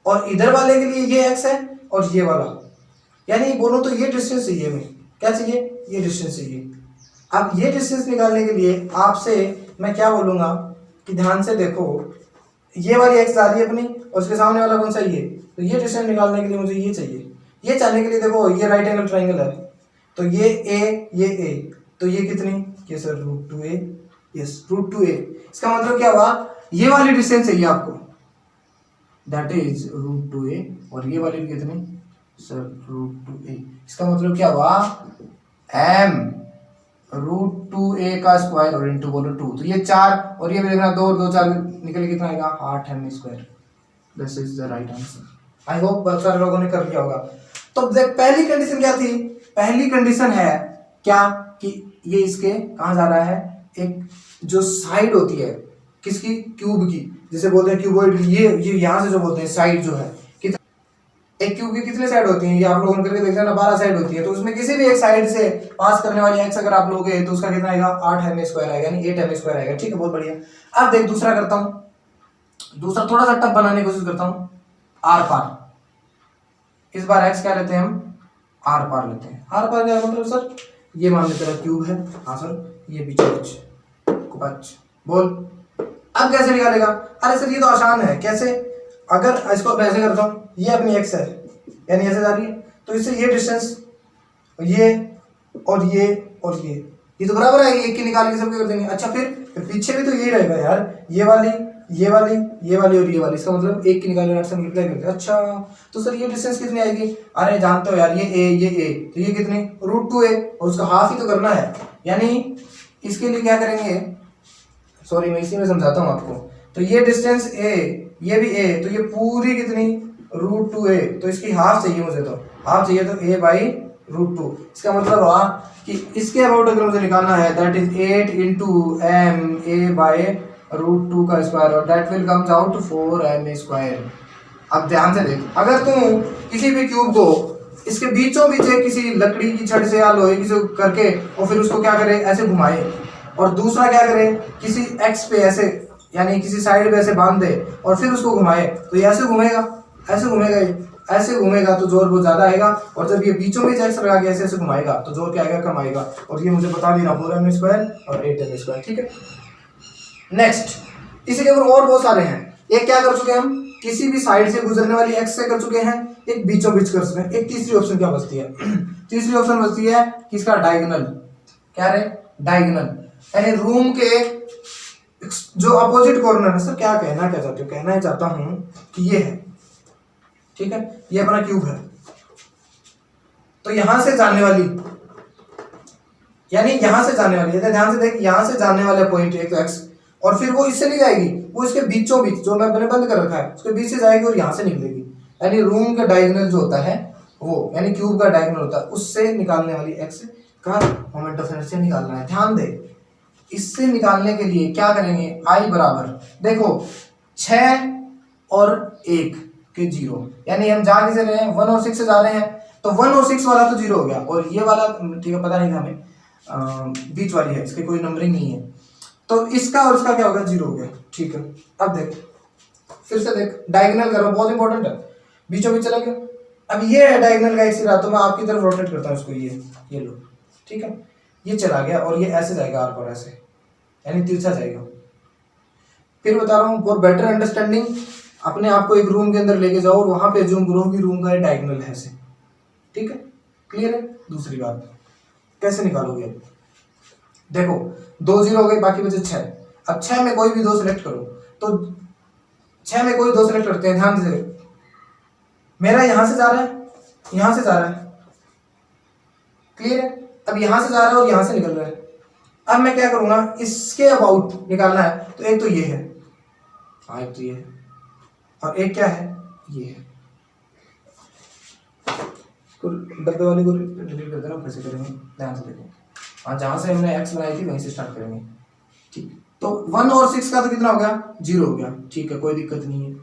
और इधर वाले के लिए ये एक्स है और ये वाला, यानी बोलो तो ये डिस्टेंस चाहिए, हमें क्या चाहिए, ये डिस्टेंस चाहिए। अब ये डिस्टेंस निकालने के लिए आपसे मैं क्या बोलूंगा कि ध्यान से देखो, ये वाली एक्स आ रही है अपनी, और उसके सामने वाला कौन सा, ये, तो ये डिस्टेंस निकालने के लिए मुझे ये चाहिए, ये चाहने के लिए देखो ये राइट एंगल ट्राइंगल है, तो ये ए, तो ये कितनी, ये सर √2a, यस √2a, इसका मतलब क्या हुआ, ये वाली डिस्टेंस चाहिए आपको, दैट इज √2a, और ये वाली कितनी सर √2a, इसका मतलब क्या हुआ, m √2a का स्क्वायर और इनटू बोलो 2, तो ये 4 और ये भी देखना 2 और 2 4 निकल कितना आएगा, 8m²। This is the right answer. I hope बहुत सारे लोगों ने कर लिया होगा। तो देख पहली कंडीशन क्या थी, पहली कंडीशन है क्या कि ये इसके कहाँ जा रहा है, एक जो साइड होती है किसकी, क्यूब की, जिसे बोलते हैं क्यूबॉइड, ये यहाँ से जो बोलते हैं साइड जो है, एक क्यूब की कितने साइड होती हैं, ये आप लोगों ने करके देख लेना, 12 साइड होती है, तो उसमें किसी भी एक साइड से पास करने वाली एक्स अगर आप लोगे तो उसका कितना आएगा, 8m² आएगा, यानी 8m² आएगा, ठीक है, बहुत बढ़िया। अब देख दूसरा करता हूँ, दूसरा थोड़ा सा टफ बनाने की कोशिश करता हूँ, आर पार, इस बार एक्स क्या लेते हैं हम, आर पार लेते हैं। आर पार क्या मतलब सर, ये मान लेते हैं क्यूब है, हाँ सर, ये बीच कुछ बोल अब कैसे निकालेगा? अरे सर ये तो आसान है। कैसे? अगर इसको मैं ऐसे करता हूँ, ये अपनी एक्स है यानी ऐसे जा रही है, तो इससे ये डिस्टेंस ये और ये तो बराबर आएगी, एक की निकाल के सबके कर देंगे। अच्छा फिर पीछे भी तो यही रहेगा यार, ये वाली और ये वाली, इसका मतलब एक की निकाल के मल्टीप्लाई करते हैं। अच्छा तो सर ये डिस्टेंस कितनी आएगी? अरे जानते हो यार, ये ए तो ये कितनी √2a, और उसका हाफ ही तो करना है। यानी इसके लिए क्या करेंगे, सॉरी मैं इसी में समझाता हूँ आपको। तो ये डिस्टेंस a, ये भी a, तो ये पूरी कितनी √2a, तो इसकी हाफ चाहिए मुझे, तो हाफ चाहिए, तो a/√2। इसका मतलब हुआ कि इसके अबाउट अगर मुझे निकालना है, दैट इज 8 × ma/√2 का स्क्वायर, और that will comes out 4ma²। अब ध्यान से देख, अगर तुम किसी भी क्यूब को इसके बीचों बीच एक किसी लकड़ी की छड़ से या लोहे की से करके और फिर उसको क्या करे, ऐसे घुमाए, और दूसरा क्या करे, किसी एक्स पे ऐसे यानी किसी साइड पे ऐसे बांध दे और फिर उसको घुमाए, तो ये ऐसे घूमेगा, ऐसे घूमेगा तो जोर बहुत ज्यादा आएगा, और जब ये बीचों बीच एक्स लगा के ऐसे ऐसे घुमाएगा तो जोर क्या आएगा, कम आएगा। और ये मुझे बता देना 4m² और 8m², ठीक है। नेक्स्ट, इसी के ऊपर और बहुत सारे हैं। एक क्या कर चुके हैं हम, किसी भी साइड से गुजरने वाली एक्स से कर चुके हैं, एक बीचों बीच कर चुके हैं। एक तीसरी ऑप्शन क्या बचती है तीसरी ऑप्शन बचती है किसका, डायगोनल। क्या रे, डायगोनल, यानी रूम के जो अपोजिट कॉर्नर है। सर क्या कहना क्या चाहते हो? कहना चाहता हूं कि ये है, ठीक है, ये अपना क्यूब है, तो यहां से जाने वाली, यानी यहां से जाने वाली, ध्यान से देख, यहां से जाने वाला पॉइंट एक तो एक्स, और फिर वो इससे नहीं जाएगी, वो इसके बीचों बीच जो मैंने बंद कर रखा है उसके बीच से जाएगी और यहां से निकलेगी। यानी रूम का डायगोनल जो होता है वो, यानी क्यूब का डायगोनल होता है, उससे निकालने वाली एक्स का मोमेंट ऑफ इनर्शिया निकालना है। ध्यान दे, इससे निकालने के लिए क्या करेंगे, I बराबर, देखो 6 और 1 के 0, यानी हम जा किसे रहे हैं, 1 और 6 से जा रहे हैं, तो 1 और 6 वाला तो 0 हो गया, और ये वाला ठीक है पता नहीं था हमें, बीच वाली है, इसकी कोई नंबरिंग नहीं है, तो इसका और इसका क्या होगा, 0 हो गया, ठीक है। अब देख, फिर से देख, डायगोनल करो, बहुत इंपॉर्टेंट है, बीचों बीच चला गया। अब ये है डायगोनल का एक सिरा, तो मैं आपकी तरफ रोटेट करता हूँ इसको, ये लो, ठीक है, ये चला गया और ये ऐसे जाएगा आर पर, ऐसे यानी तिरछा जाएगा। फिर बता रहा हूँ फॉर बेटर अंडरस्टैंडिंग, अपने आप को एक रूम के अंदर लेके जाओ और वहां पे जूम करो कि रूम का डायगोनल है ऐसे, ठीक है, क्लियर है। दूसरी बात कैसे निकालोगे, देखो 2 0 हो गए, बाकी बचे 6। अब 6 में कोई भी 2 सिलेक्ट करो, तो 6 में कोई 2 सिलेक्ट करते हैं, ध्यान से, मेरा यहां से जा रहा है, यहां से जा रहा है, क्लियर है। अब यहां से जा रहा है और यहां से निकल रहा है। अब मैं क्या करूंगा, इसके अबाउट निकालना है, तो एक तो ये है, एक तो ये है, और एक क्या है, ये है। डब्बे वाली को डिलीट कर देना, कैसे करेंगे ध्यान से देखो। हाँ, जहां से हमने एक्स बनाई थी वहीं से स्टार्ट करेंगे, ठीक। तो 1 और 6 का तो कितना हो गया, 0 हो गया, ठीक है, कोई दिक्कत नहीं है।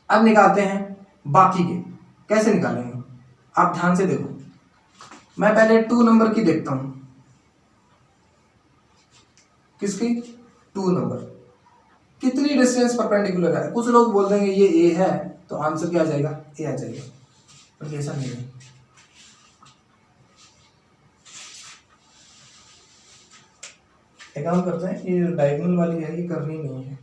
अब निकालते हैं बाकी के, कैसे निकालेंगे, आप ध्यान से देखो। मैं पहले 2 नंबर की देखता हूं, किसकी, 2 नंबर, कितनी डिस्टेंस परपेंडिकुलर है। कुछ लोग बोल देंगे ये ए है, तो आंसर क्या आ जाएगा, ए आ जाएगा, पर ऐसा नहीं है। एक काम करते हैं, ये डायगोनल वाली है, ये करनी नहीं है।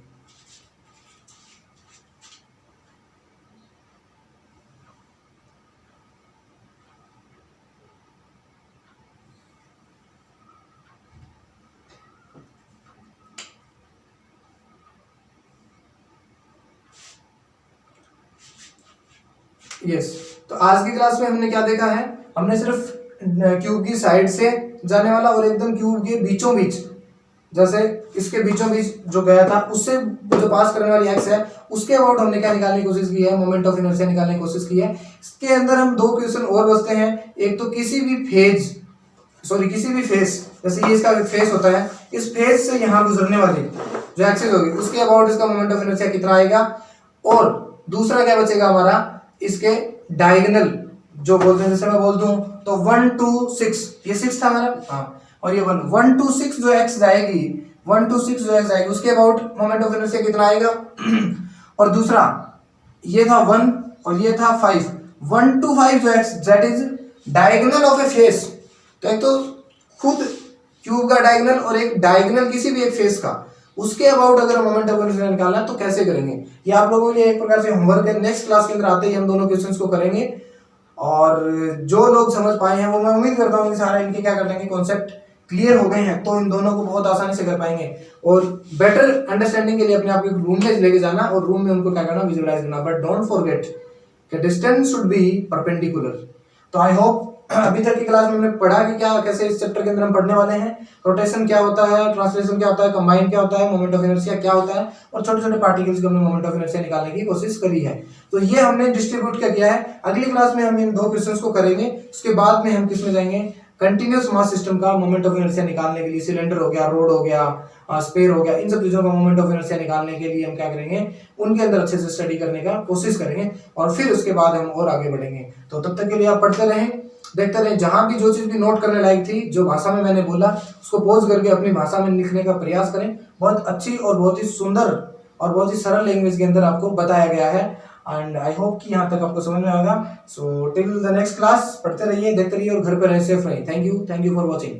यस, तो आज की क्लास में हमने क्या देखा है, हमने सिर्फ क्यूब की साइड से जाने वाला और एकदम क्यूब के बीचों बीच, जैसे इसके बीचों बीच जो गया था उससे जो पास करने वाली एक्स है, उसके अबाउट हमने क्या निकालने की कोशिश की है, मोमेंट ऑफ इनर्शिया निकालने की कोशिश की है। इसके अंदर हम 2 क्वेश्चन और बचते हैं। एक तो किसी भी फेस, जैसे ये इसका फेस होता है, इस फेस से यहाँ गुजरने वाली जो एक्सिस होगी उसके अबाउट इसका मोमेंट ऑफ इनर्शिया कितना आएगा, और दूसरा क्या बचेगा हमारा, इसके डायगोनल जो बोलते हैं, जैसे मैं बोल दूं तो 1 2 6, ये 6 था मेरा, हाँ, और ये 1 2 6 जो एक्स जाएगी, 1 2 6 जो एक्स जाएगी उसके अबाउट मोमेंट ऑफ इनर्शिया कितना आएगा। और दूसरा ये था 1 और ये था 5, 1 2 5 जो x, that is diagonal of A face. तो एक तो खुद क्यूब का डायगोनल और एक डायगोनल किसी भी एक फेस का, उसके अबाउट अगर मोमेंट ऑफ इनर्शिया निकालना है तो कैसे करेंगे, ये आप लोगों के लिए एक प्रकार से होमवर्क है। नेक्स्ट क्लास के अंदर आते ही हम दोनों क्वेश्चंस को करेंगे, और जो लोग समझ पाए हैं वो मैं उम्मीद करता हूँ कि सारा इनके क्या कर लेंगे, कॉन्सेप्ट क्लियर हो गए हैं, तो इन दोनों को बहुत आसानी से कर पाएंगे। और बेटर अंडरस्टैंडिंग के लिए अपने आप को रूम में लेके जाना और रूम में उनको क्या करना, विजुअलाइज करना। बट डोंट फॉरगेट कि डिस्टेंस शुड बी परपेंडिकुलर। तो आई होप अभी तक की क्लास में हमने पढ़ा कि क्या कैसे इस चैप्टर के अंदर हम पढ़ने वाले हैं, रोटेशन क्या होता है, ट्रांसलेशन क्या होता है, कंबाइन क्या होता है, मोमेंट ऑफ इनर्शिया क्या होता है, और छोटे छोटे पार्टिकल्स को हमने मोमेंट ऑफ इनर्शिया निकालने की कोशिश करी है। तो ये हमने डिस्ट्रीब्यूट क्या किया है। अगली क्लास में हम इन दो क्वेश्चंस को करेंगे, उसके बाद में हम किस में जाएंगे, कंटिन्यूअस मास सिस्टम का मोमेंट ऑफ इनर्शिया निकालने के लिए, सिलेंडर हो गया, रोड हो गया, स्पेयर हो गया, इन सब चीजों का मोमेंट ऑफ इनर्शिया निकालने के लिए हम क्या करेंगे, उनके अंदर अच्छे से स्टडी करने का कोशिश करेंगे, और फिर उसके बाद हम और आगे बढ़ेंगे। तो तब तक के लिए आप पढ़ते रहें, देखते रहें, जहां भी जो चीज भी नोट करने लायक थी, जो भाषा में मैंने बोला उसको पॉज करके अपनी भाषा में लिखने का प्रयास करें। बहुत अच्छी और बहुत ही सुंदर और बहुत ही सरल लैंग्वेज के अंदर आपको बताया गया है, एंड आई होप कि यहाँ तक आपको समझ में आएगा। So till the next class पढ़ते रहिए, देखते रहिए और घर पर रहिए, सेफ रहिए। Thank you for watching.